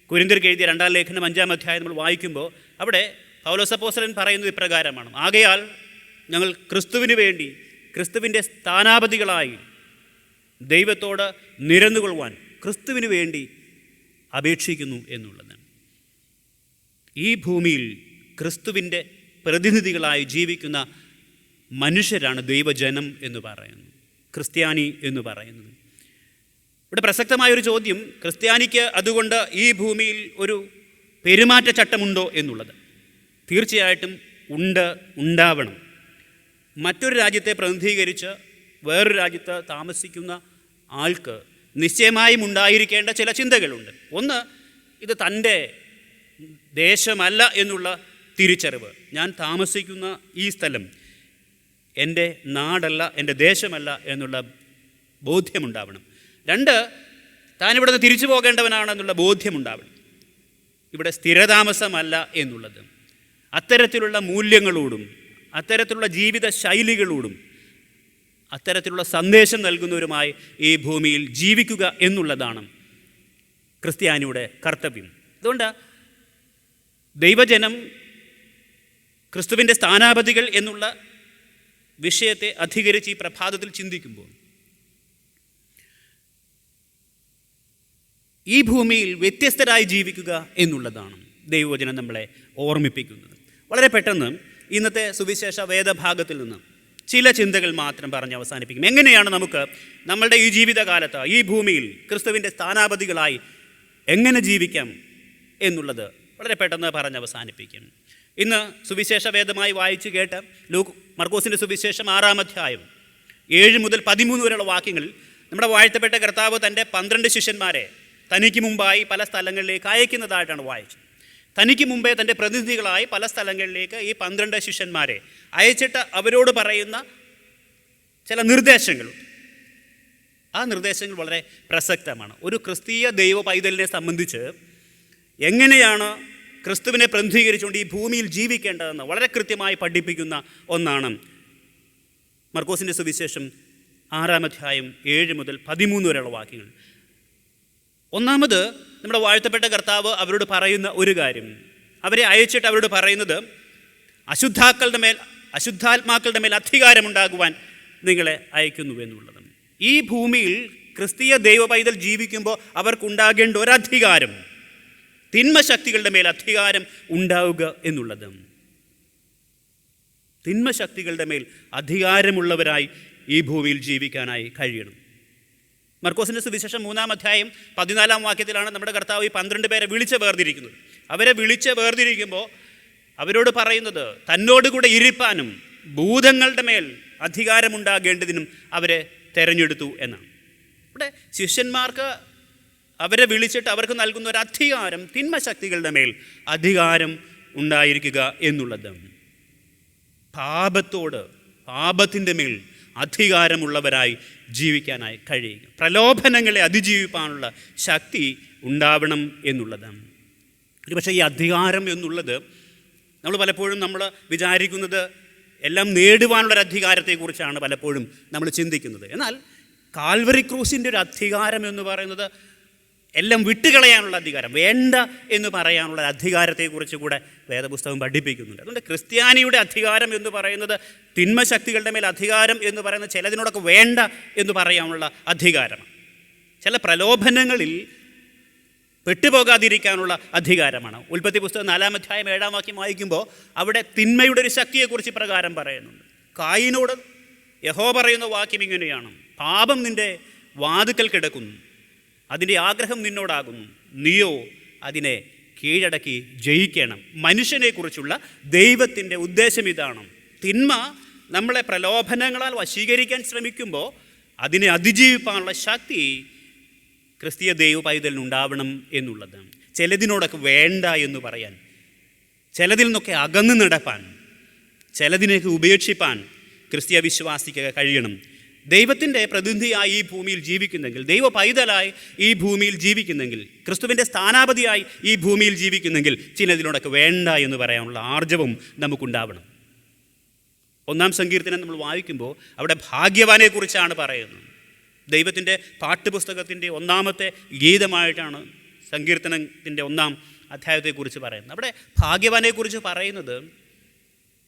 കൊരിന്ത്യർക്ക് എഴുതിയ 2ാം ലേഖനം 5-ാം അധ്യായം നമ്മൾ വായിക്കുമ്പോൾ അവിടെ പൗലോസ് അപ്പോസ്തലൻ പറയുന്നത് ഇപ്രകാരമാണ്: ആകയാൽ ഞങ്ങൾ ക്രിസ്തുവിന് വേണ്ടി ക്രിസ്തുവിൻ്റെ സ്ഥാനാപതികളായി ദൈവത്തോട് നിരന്നുകൊള്ളുവാൻ ക്രിസ്തുവിന് വേണ്ടി അപേക്ഷിക്കുന്നു എന്നുള്ളത്. ഈ ഭൂമിയിൽ ക്രിസ്തുവിൻ്റെ പ്രതിനിധികളായി ജീവിക്കുന്ന മനുഷ്യരാണ് ദൈവജനം എന്ന് പറയുന്നത്, ക്രിസ്ത്യാനി എന്ന് പറയുന്നത്. ഇവിടെ പ്രസക്തമായൊരു ചോദ്യം, ക്രിസ്ത്യാനിക്ക് അതുകൊണ്ട് ഈ ഭൂമിയിൽ ഒരു പെരുമാറ്റച്ചട്ടമുണ്ടോ എന്നുള്ളത്. തീർച്ചയായിട്ടും ഉണ്ടാവണം. മറ്റൊരു രാജ്യത്തെ പ്രതിനിധീകരിച്ച് വേറൊരു രാജ്യത്ത് താമസിക്കുന്ന ആൾക്ക് നിശ്ചയമായും ഉണ്ടായിരിക്കേണ്ട ചില ചിന്തകളുണ്ട്. ഒന്ന്, ഇത് തൻ്റെ ദേശമല്ല എന്നുള്ള തിരിച്ചറിവ്. ഞാൻ താമസിക്കുന്ന ഈ സ്ഥലം എൻ്റെ നാടല്ല, എൻ്റെ ദേശമല്ല എന്നുള്ള ബോധ്യമുണ്ടാവണം. 2, താനിവിടെ നിന്ന് തിരിച്ചു പോകേണ്ടവനാണെന്നുള്ള ബോധ്യമുണ്ടാവണം. ഇവിടെ സ്ഥിരതാമസമല്ല എന്നുള്ളത്. അത്തരത്തിലുള്ള മൂല്യങ്ങളോടും അത്തരത്തിലുള്ള ജീവിത ശൈലികളോടും അത്തരത്തിലുള്ള സന്ദേശം നൽകുന്നവരുമായി ഈ ഭൂമിയിൽ ജീവിക്കുക എന്നുള്ളതാണ് ക്രിസ്ത്യാനിയുടെ കർത്തവ്യം. അതുകൊണ്ട് ദൈവജനം ക്രിസ്തുവിൻ്റെ സ്ഥാനാപതികൾ എന്നുള്ള വിഷയത്തെ അധികരിച്ച് ഈ പ്രഭാതത്തിൽ ചിന്തിക്കുമ്പോൾ ഈ ഭൂമിയിൽ വ്യത്യസ്തരായി ജീവിക്കുക എന്നുള്ളതാണ് ദൈവവചനം നമ്മളെ ഓർമ്മിപ്പിക്കുന്നത്. വളരെ പെട്ടെന്ന് ഇന്നത്തെ സുവിശേഷ വേദഭാഗത്തിൽ നിന്ന് ചില ചിന്തകൾ മാത്രം പറഞ്ഞ് അവസാനിപ്പിക്കും. എങ്ങനെയാണ് നമുക്ക് നമ്മളുടെ ഈ ജീവിതകാലത്ത് ഈ ഭൂമിയിൽ ക്രിസ്തുവിൻ്റെ സ്ഥാനാപതികളായി എങ്ങനെ ജീവിക്കാം എന്നുള്ളത് വളരെ പെട്ടെന്ന് പറഞ്ഞ് അവസാനിപ്പിക്കും. ഇന്ന് സുവിശേഷ വേദമായി വായിച്ചു കേട്ട മർക്കോസിൻ്റെ സുവിശേഷം 6-ാം അധ്യായം 7 മുതൽ 13 വരെയുള്ള വാക്യങ്ങളിൽ നമ്മുടെ വാഴ്ത്തപ്പെട്ട കർത്താവ് തൻ്റെ 12 ശിഷ്യന്മാരെ തനിക്ക് മുമ്പായി പല സ്ഥലങ്ങളിലേക്ക് അയക്കുന്നതായിട്ടാണ് വായിച്ചത്. തനിക്ക് മുമ്പേ തൻ്റെ പ്രതിനിധികളായി പല സ്ഥലങ്ങളിലേക്ക് ഈ 12 ശിഷ്യന്മാരെ അയച്ചിട്ട് അവരോട് പറയുന്ന ചില നിർദ്ദേശങ്ങളുണ്ട്. ആ നിർദ്ദേശങ്ങൾ വളരെ പ്രസക്തമാണ്. ഒരു ക്രിസ്തീയ ദൈവ പൈതലിനെ സംബന്ധിച്ച് എങ്ങനെയാണ് ക്രിസ്തുവിനെ പ്രതിനിധീകരിച്ചുകൊണ്ട് ഈ ഭൂമിയിൽ ജീവിക്കേണ്ടതെന്ന് വളരെ കൃത്യമായി പഠിപ്പിക്കുന്ന ഒന്നാണ് മർക്കോസിൻ്റെ സുവിശേഷം 6-ാം അധ്യായം 7 മുതൽ 13 വരെയുള്ള വാക്യങ്ങൾ. ഒന്നാമത് നമ്മുടെ വാഴ്ത്തപ്പെട്ട കർത്താവ് അവരോട് പറയുന്ന ഒരു കാര്യം, അവരെ അയച്ചിട്ട് അവരോട് പറയുന്നത് അശുദ്ധാത്മാക്കളുടെ മേൽ അധികാരമുണ്ടാകുവാൻ നിങ്ങളെ അയക്കുന്നു എന്നുള്ളത്. ഈ ഭൂമിയിൽ ക്രിസ്തീയ ദൈവ പൈതൽ ജീവിക്കുമ്പോൾ അവർക്കുണ്ടാകേണ്ട ഒരധികാരം, തിന്മശക്തികളുടെ മേൽ അധികാരം ഉണ്ടാവുക എന്നുള്ളത്. തിന്മശക്തികളുടെ മേൽ അധികാരമുള്ളവരായി ഈ ഭൂമിയിൽ ജീവിക്കാനായി കഴിയണം. മർക്കോസിൻ്റെ സുവിശേഷം 3-ാം അധ്യായം 14-ാം വാക്യത്തിലാണ് നമ്മുടെ കർത്താവ് ഈ 12 പേരെ വിളിച്ച് വേർതിരിക്കുന്നത്. അവരെ വിളിച്ച് വേർതിരിക്കുമ്പോൾ അവരോട് പറയുന്നത് തന്നോടുകൂടെ ഇരിപ്പാനും ഭൂതങ്ങളുടെ മേൽ അധികാരമുണ്ടാകേണ്ടതിനും അവരെ തിരഞ്ഞെടുത്തു എന്നാണ്. ഇവിടെ ശിഷ്യന്മാർക്ക് അവരെ വിളിച്ചിട്ട് അവർക്ക് നൽകുന്ന ഒരു അധികാരം, തിന്മശക്തികളുടെ മേൽ അധികാരം ഉണ്ടായിരിക്കുക എന്നുള്ളത്. പാപത്തിൻ്റെ മേൽ അധികാരമുള്ളവരായി ജീവിക്കാനായി കഴിയുക, പ്രലോഭനങ്ങളെ അതിജീവിക്കാനുള്ള ശക്തി ഉണ്ടാവണം എന്നുള്ളതാണ്. ഒരുപക്ഷെ ഈ അധികാരം എന്നുള്ളത് നമ്മൾ പലപ്പോഴും വിചാരിക്കുന്നത് എല്ലാം നേടുവാനുള്ളൊരു അധികാരത്തെക്കുറിച്ചാണ് പലപ്പോഴും നമ്മൾ ചിന്തിക്കുന്നത്. എന്നാൽ കാൽവറി ക്രൂസിൻ്റെ ഒരു അധികാരം എന്ന് പറയുന്നത് എല്ലാം വിട്ടുകളയാനുള്ള അധികാരം, വേണ്ട എന്ന് പറയാനുള്ള അധികാരത്തെക്കുറിച്ച് കൂടെ വേദപുസ്തകം പഠിപ്പിക്കുന്നുണ്ട്. അതുകൊണ്ട് ക്രിസ്ത്യാനിയുടെ അധികാരം എന്ന് പറയുന്നത് തിന്മശക്തികളുടെ മേൽ അധികാരം എന്ന് പറയുന്നത് ചിലതിനോടൊക്കെ വേണ്ട എന്ന് പറയാനുള്ള അധികാരമാണ്. ചില പ്രലോഭനങ്ങളിൽ പെട്ടുപോകാതിരിക്കാനുള്ള അധികാരമാണ്. ഉൽപ്പത്തി പുസ്തകം 4-ാം അധ്യായം 7-ാം വാക്യം വായിക്കുമ്പോൾ അവിടെ തിന്മയുടെ ഒരു ശക്തിയെക്കുറിച്ച് പ്രകാരം പറയുന്നുണ്ട്. കായിനോട് യഹോവ പറയുന്ന വാക്യം ഇങ്ങനെയാണ്: പാപം നിൻ്റെ വാതുക്കൽ കിടക്കുന്നു, അതിൻ്റെ ആഗ്രഹം നിന്നോടാകുന്നു, നീയോ അതിനെ കീഴടക്കി ജയിക്കണം. മനുഷ്യനെക്കുറിച്ചുള്ള ദൈവത്തിൻ്റെ ഉദ്ദേശം ഇതാണ്. തിന്മ നമ്മളെ പ്രലോഭനങ്ങളാൽ വശീകരിക്കാൻ ശ്രമിക്കുമ്പോൾ അതിനെ അതിജീവിക്കാനുള്ള ശക്തി ക്രിസ്തീയ ദൈവ പൈതലിനുണ്ടാവണം എന്നുള്ളത്. ചിലതിനോടൊക്കെ വേണ്ട എന്ന് പറയാൻ, ചിലതിൽ നിന്നൊക്കെ അകന്നു നടപ്പാൻ, ചിലതിനെയൊക്കെ ഉപേക്ഷിപ്പാൻ ക്രിസ്തീയ വിശ്വാസിക്ക് കഴിയണം. ദൈവത്തിൻ്റെ പ്രതിനിധിയായി ഈ ഭൂമിയിൽ ജീവിക്കുന്നെങ്കിൽ, ദൈവ പൈതലായി ഈ ഭൂമിയിൽ ജീവിക്കുന്നെങ്കിൽ, ക്രിസ്തുവിൻ്റെ സ്ഥാനാപതിയായി ഈ ഭൂമിയിൽ ജീവിക്കുന്നെങ്കിൽ ചിലതിനോടൊക്കെ വേണ്ട എന്ന് പറയാനുള്ള ആർജവം നമുക്കുണ്ടാവണം. 1-ാം സങ്കീർത്തനം നമ്മൾ വായിക്കുമ്പോൾ അവിടെ ഭാഗ്യവാനെക്കുറിച്ചാണ് പറയുന്നത്. ദൈവത്തിൻ്റെ പാഠ്യപുസ്തകത്തിൻ്റെ 1-ാമത്തെ ഗീതമായിട്ടാണ് സങ്കീർത്തനത്തിൻ്റെ 1-ാം അധ്യായത്തെക്കുറിച്ച് പറയുന്നത്. അവിടെ ഭാഗ്യവാനെക്കുറിച്ച് പറയുന്നത്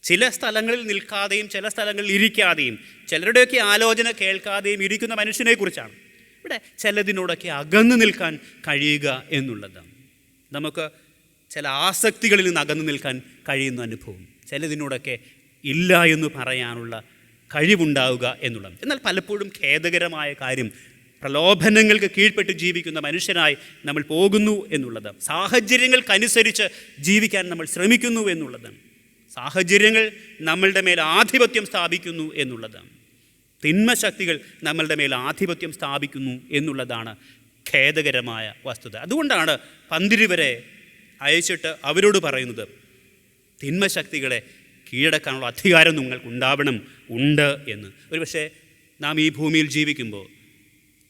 ചില സ്ഥലങ്ങളിൽ നിൽക്കാതെയും ചില സ്ഥലങ്ങളിൽ ഇരിക്കാതെയും ചിലരുടെയൊക്കെ ആലോചന കേൾക്കാതെയും ഇരിക്കുന്ന മനുഷ്യനെക്കുറിച്ചാണ്. ഇവിടെ ചിലതിനോടൊക്കെ അകന്നു നിൽക്കാൻ കഴിയുക എന്നുള്ളതാണ്. നമുക്ക് ചില ആസക്തികളിൽ നിന്ന് അകന്നു നിൽക്കാൻ കഴിയുന്ന അനുഭവം, ചിലതിനോടൊക്കെ ഇല്ല എന്ന് പറയാനുള്ള കഴിവുണ്ടാവുക എന്നുള്ളത്. എന്നാൽ പലപ്പോഴും ഖേദകരമായ കാര്യം, പ്രലോഭനങ്ങൾക്ക് കീഴ്പ്പെട്ട് ജീവിക്കുന്ന മനുഷ്യനായി നമ്മൾ പോകുന്നു എന്നുള്ളതാണ്. സാഹചര്യങ്ങൾക്കനുസരിച്ച് ജീവിക്കാൻ നമ്മൾ ശ്രമിക്കുന്നു എന്നുള്ളതാണ്. സാഹചര്യങ്ങൾ നമ്മളുടെ മേൽ ആധിപത്യം സ്ഥാപിക്കുന്നു എന്നുള്ളതാണ്. തിന്മശക്തികൾ നമ്മളുടെ മേൽ ആധിപത്യം സ്ഥാപിക്കുന്നു എന്നുള്ളതാണ് ഖേദകരമായ വസ്തുത. അതുകൊണ്ടാണ് പന്തിരുവരെ അയച്ചിട്ട് അവരോട് പറയുന്നത്, തിന്മശക്തികളെ കീഴടക്കാനുള്ള അധികാരം നിങ്ങൾക്കുണ്ടാവണം, ഉണ്ട് എന്ന്. ഒരുപക്ഷെ നാം ഈ ഭൂമിയിൽ ജീവിക്കുമ്പോൾ,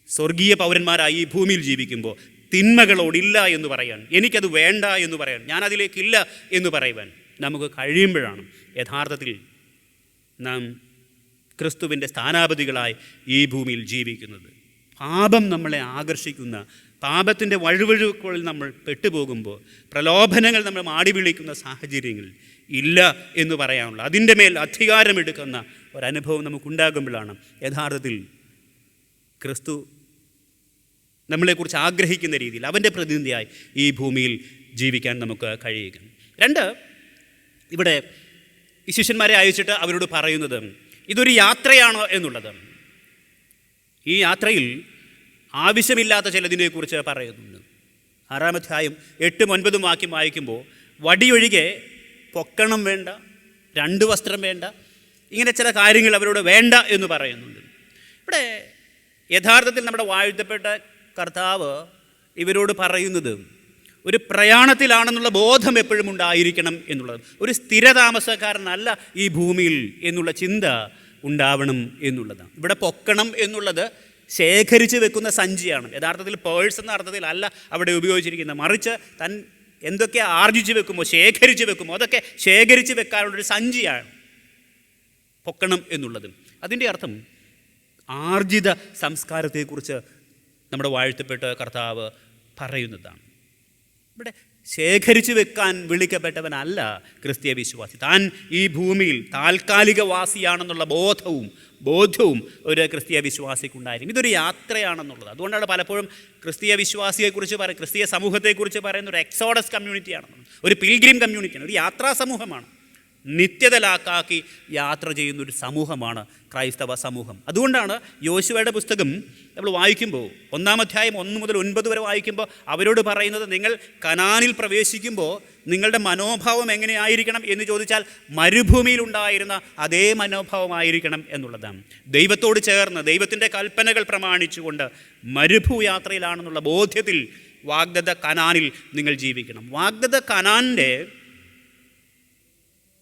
സ്വർഗീയ പൗരന്മാരായി ഈ ഭൂമിയിൽ ജീവിക്കുമ്പോൾ തിന്മകളോടില്ല എന്ന് പറയാൻ, എനിക്കത് വേണ്ട എന്ന് പറയാൻ, ഞാനതിലേക്കില്ല എന്ന് പറയുവാൻ നമുക്ക് കഴിയുമ്പോഴാണ് യഥാർത്ഥത്തിൽ നാം ക്രിസ്തുവിൻ്റെ സ്ഥാനാപതികളായി ഈ ഭൂമിയിൽ ജീവിക്കുന്നത്. പാപം നമ്മളെ ആകർഷിക്കുന്ന, പാപത്തിൻ്റെ വഴുവഴുക്കുകളിൽ നമ്മൾ പെട്ടുപോകുമ്പോൾ, പ്രലോഭനങ്ങൾ നമ്മൾ മാടി വിളിക്കുന്ന സാഹചര്യങ്ങൾ ഇല്ല എന്ന് പറയാനുള്ള, അതിൻ്റെ മേൽ അധികാരമെടുക്കുന്ന ഒരനുഭവം നമുക്കുണ്ടാകുമ്പോഴാണ് യഥാർത്ഥത്തിൽ ക്രിസ്തു നമ്മളെക്കുറിച്ച് ആഗ്രഹിക്കുന്ന രീതിയിൽ അവൻ്റെ പ്രതിനിധിയായി ഈ ഭൂമിയിൽ ജീവിക്കാൻ നമുക്ക് കഴിയുക. 2, ഇവിടെ ഈ ശിഷ്യന്മാരെ അയച്ചിട്ട് അവരോട് പറയുന്നത് ഇതൊരു യാത്രയാണ് എന്നുള്ളത്. ഈ യാത്രയിൽ ആവശ്യമില്ലാത്ത ചിലതിനെക്കുറിച്ച് പറയുന്നുണ്ട്. 6-ാം അധ്യായം 8-9 വാക്യം വായിക്കുമ്പോൾ വടിയൊഴികെ പൊക്കണം വേണ്ട, 2 വസ്ത്രം വേണ്ട, ഇങ്ങനെ ചില കാര്യങ്ങൾ അവരോട് വേണ്ട എന്ന് പറയുന്നുണ്ട്. ഇവിടെ യഥാർത്ഥത്തിൽ നമ്മുടെ വാഴ്ത്തപ്പെട്ട കർത്താവ് ഇവരോട് പറയുന്നത് ഒരു പ്രയാണത്തിലാണെന്നുള്ള ബോധം എപ്പോഴും ഉണ്ടായിരിക്കണം എന്നുള്ളത്. ഒരു സ്ഥിരതാമസക്കാരനല്ല ഈ ഭൂമിയിൽ എന്നുള്ള ചിന്ത ഉണ്ടാവണം എന്നുള്ളതാണ്. ഇവിടെ പൊക്കണം എന്നുള്ളത് ശേഖരിച്ച് വെക്കുന്ന സഞ്ചിയാണ്. യഥാർത്ഥത്തിൽ പേഴ്സ് എന്ന അർത്ഥത്തിലല്ല അവിടെ ഉപയോഗിച്ചിരിക്കുന്നത്, മറിച്ച് താൻ എന്തൊക്കെ ആർജിച്ച് വെക്കുമോ, ശേഖരിച്ച് വെക്കുമോ, അതൊക്കെ ശേഖരിച്ച് വെക്കാനുള്ളൊരു സഞ്ചിയാണ് പൊക്കണം എന്നുള്ളത്. അതിൻ്റെ അർത്ഥം ആർജിത സംസ്കാരത്തെക്കുറിച്ച് നമ്മുടെ വാഴ്ത്തപ്പെട്ട കർത്താവ് പറയുന്നതാണ്. ഇവിടെ ശേഖരിച്ചു വെക്കാൻ വിളിക്കപ്പെട്ടവനല്ല ക്രിസ്തീയ വിശ്വാസി. താൻ ഈ ഭൂമിയിൽ താൽക്കാലികവാസിയാണെന്നുള്ള ബോധ്യവും ഒരു ക്രിസ്തീയ വിശ്വാസിക്കുണ്ടായിരിക്കും. ഇതൊരു യാത്രയാണെന്നുള്ളത്. അതുകൊണ്ടാണ് പലപ്പോഴും ക്രിസ്തീയ വിശ്വാസിയെക്കുറിച്ച് ക്രിസ്തീയ സമൂഹത്തെക്കുറിച്ച് പറയുന്ന ഒരു എക്സോഡസ് കമ്മ്യൂണിറ്റിയാണെന്നുള്ളത്, ഒരു പിൽഗ്രിം കമ്മ്യൂണിറ്റിയാണ്, ഒരു യാത്രാ സമൂഹമാണ്. നിത്യതലാക്കാക്കി യാത്ര ചെയ്യുന്നൊരു സമൂഹമാണ് ക്രൈസ്തവ സമൂഹം. അതുകൊണ്ടാണ് യോശുവയുടെ പുസ്തകം നമ്മൾ വായിക്കുമ്പോൾ 1-ാം അധ്യായം 1 മുതൽ 9 വരെ വായിക്കുമ്പോൾ അവരോട് പറയുന്നത്, നിങ്ങൾ കനാനിൽ പ്രവേശിക്കുമ്പോൾ നിങ്ങളുടെ മനോഭാവം എങ്ങനെയായിരിക്കണം എന്ന് ചോദിച്ചാൽ മരുഭൂമിയിലുണ്ടായിരുന്ന അതേ മനോഭാവമായിരിക്കണം എന്നുള്ളതാണ്. ദൈവത്തോട് ചേർന്ന് ദൈവത്തിൻ്റെ കൽപ്പനകൾ പ്രമാണിച്ചുകൊണ്ട് മരുഭൂയാത്രയിലാണെന്നുള്ള ബോധ്യത്തിൽ വാഗ്ദത്ത കനാനിൽ നിങ്ങൾ ജീവിക്കണം. വാഗ്ദത്ത കനാനിൻ്റെ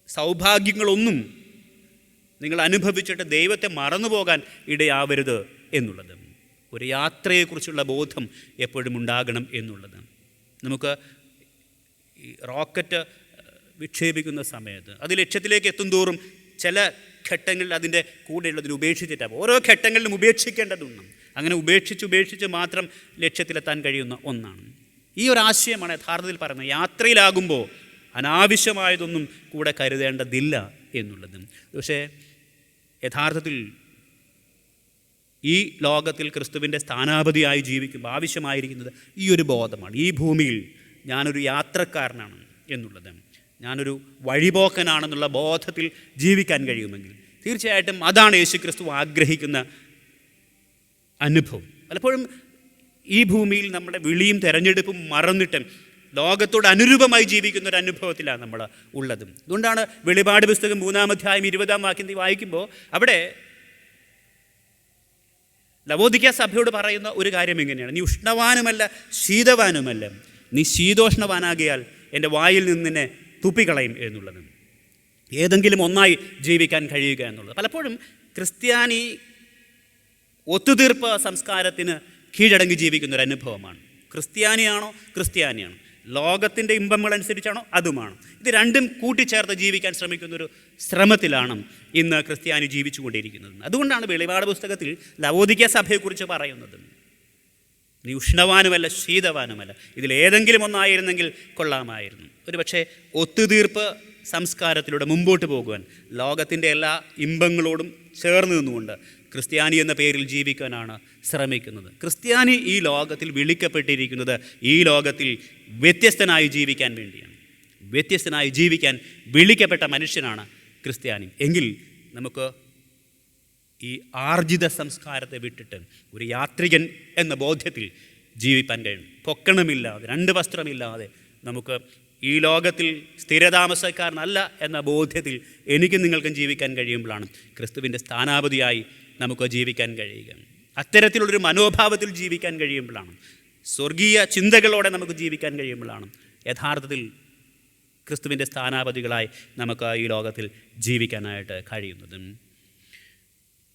സൗഭാഗ്യങ്ങളൊന്നും നിങ്ങൾ അനുഭവിച്ചിട്ട് ദൈവത്തെ മറന്നുപോകാൻ ഇടയാവരുത് എന്നുള്ളത്. ഒരു യാത്രയെക്കുറിച്ചുള്ള ബോധം എപ്പോഴും ഉണ്ടാകണം എന്നുള്ളത്. നമുക്ക് ഈ റോക്കറ്റ് വിക്ഷേപിക്കുന്ന സമയത്ത് അത് ലക്ഷ്യത്തിലേക്ക് എത്തും തോറും ചില ഘട്ടങ്ങളിൽ അതിൻ്റെ കൂടെയുള്ളതിന് ഉപേക്ഷിച്ചിട്ടാണ്. ഓരോ ഘട്ടങ്ങളിലും ഉപേക്ഷിക്കേണ്ടതുണ്ട്. അങ്ങനെ ഉപേക്ഷിച്ച് മാത്രം ലക്ഷ്യത്തിലെത്താൻ കഴിയുന്ന ഒന്നാണ്. ഈ ഒരു ആശയമാണ് യഥാർത്ഥത്തിൽ പറയുന്നത്. യാത്രയിലാകുമ്പോൾ അനാവശ്യമായതൊന്നും കൂടെ കരുതേണ്ടതില്ല എന്നുള്ളത്. പക്ഷേ യഥാർത്ഥത്തിൽ ഈ ലോകത്തിൽ ക്രിസ്തുവിൻ്റെ സ്ഥാനാപതിയായി ജീവിക്കുമ്പോൾ ആവശ്യമായിരിക്കുന്നത് ഈ ഒരു ബോധമാണ്. ഈ ഭൂമിയിൽ ഞാനൊരു യാത്രക്കാരനാണ് എന്നുള്ളത്, ഞാനൊരു വഴിപോക്കനാണെന്നുള്ള ബോധത്തിൽ ജീവിക്കാൻ കഴിയുമെങ്കിൽ തീർച്ചയായിട്ടും അതാണ് യേശു ക്രിസ്തു ആഗ്രഹിക്കുന്ന അനുഭവം. പലപ്പോഴും ഈ ഭൂമിയിൽ നമ്മുടെ വിളിയും തെരഞ്ഞെടുപ്പും മറന്നിട്ട് ലോകത്തോട് അനുരൂപമായി ജീവിക്കുന്ന ഒരു അനുഭവത്തിലാണ് നമ്മൾ ഉള്ളത്. അതുകൊണ്ടാണ് വെളിപാട് പുസ്തകം 3-ാം അധ്യായം 20-ാം വാക്യത്തിൽ വായിക്കുമ്പോൾ അവിടെ ലവോദിക്ക സഭയോട് പറയുന്ന ഒരു കാര്യം എങ്ങനെയാണ്, നീ ഉഷ്ണവാനുമല്ല ശീതവാനുമല്ല, നീ ശീതോഷ്ണവാനാകിയാൽ എൻ്റെ വായിൽ നിന്ന് നിന്നെ തുപ്പിക്കളയും എന്നുള്ളത്. ഏതെങ്കിലും ഒന്നായി ജീവിക്കാൻ കഴിയുക എന്നുള്ളത്. പലപ്പോഴും ക്രിസ്ത്യാനി ഒത്തുതീർപ്പ് സംസ്കാരത്തിന് കീഴടങ്ങി ജീവിക്കുന്നൊരു അനുഭവമാണ്. ക്രിസ്ത്യാനിയാണോ ക്രിസ്ത്യാനിയാണ്, ലോകത്തിൻ്റെ ഇമ്പങ്ങളനുസരിച്ചാണോ അതുമാണ്. ഇത് രണ്ടും കൂട്ടിച്ചേർത്ത് ജീവിക്കാൻ ശ്രമിക്കുന്നൊരു ശ്രമത്തിലാണ് ഇന്ന് ക്രിസ്ത്യാനി ജീവിച്ചുകൊണ്ടിരിക്കുന്നത്. അതുകൊണ്ടാണ് വെളിപാട് പുസ്തകത്തിൽ ലവോദിക്ക സഭയെക്കുറിച്ച് പറയുന്നത്, നീ ഉഷ്ണവാനുമല്ല ശീതവാനുമല്ല, ഇതിലേതെങ്കിലും ഒന്നായിരുന്നെങ്കിൽ കൊള്ളാമായിരുന്നു. ഒരു പക്ഷേ ഒത്തുതീർപ്പ് സംസ്കാരത്തിലൂടെ മുമ്പോട്ട് പോകുവാൻ ലോകത്തിൻ്റെ എല്ലാ ഇമ്പങ്ങളോടും ചേർന്ന് നിന്നുകൊണ്ട് ക്രിസ്ത്യാനി എന്ന പേരിൽ ജീവിക്കാനാണ് ശ്രമിക്കുന്നത്. ക്രിസ്ത്യാനി ഈ ലോകത്തിൽ വിളിക്കപ്പെട്ടിരിക്കുന്നത് ഈ ലോകത്തിൽ വ്യത്യസ്തനായി ജീവിക്കാൻ വേണ്ടിയാണ്. വ്യത്യസ്തനായി ജീവിക്കാൻ വിളിക്കപ്പെട്ട മനുഷ്യനാണ് ക്രിസ്ത്യാനി. എങ്കിൽ നമുക്ക് ഈ ആർജിത സംസ്കാരത്തെ വിട്ടിട്ട് ഒരു യാത്രികൻ എന്ന ബോധ്യത്തിൽ ജീവിക്കാൻ കഴിയും. പൊക്കണമില്ലാതെ, രണ്ട് വസ്ത്രമില്ലാതെ നമുക്ക് ഈ ലോകത്തിൽ സ്ഥിരതാമസക്കാരനല്ല എന്ന ബോധ്യത്തിൽ എനിക്കും നിങ്ങൾക്കും ജീവിക്കാൻ കഴിയുമ്പോഴാണ് ക്രിസ്തുവിൻ്റെ സ്ഥാനാപതിയായി നമുക്ക് ജീവിക്കാൻ കഴിയുക. അത്തരത്തിലുള്ളൊരു മനോഭാവത്തിൽ ജീവിക്കാൻ കഴിയുമ്പോഴാണ്, സ്വർഗീയ ചിന്തകളോടെ നമുക്ക് ജീവിക്കാൻ കഴിയുമ്പോഴാണ് യഥാർത്ഥത്തിൽ ക്രിസ്തുവിൻ്റെ സ്ഥാനാപതികളായി നമുക്ക് ഈ ലോകത്തിൽ ജീവിക്കാനായിട്ട് കഴിയുന്നത്.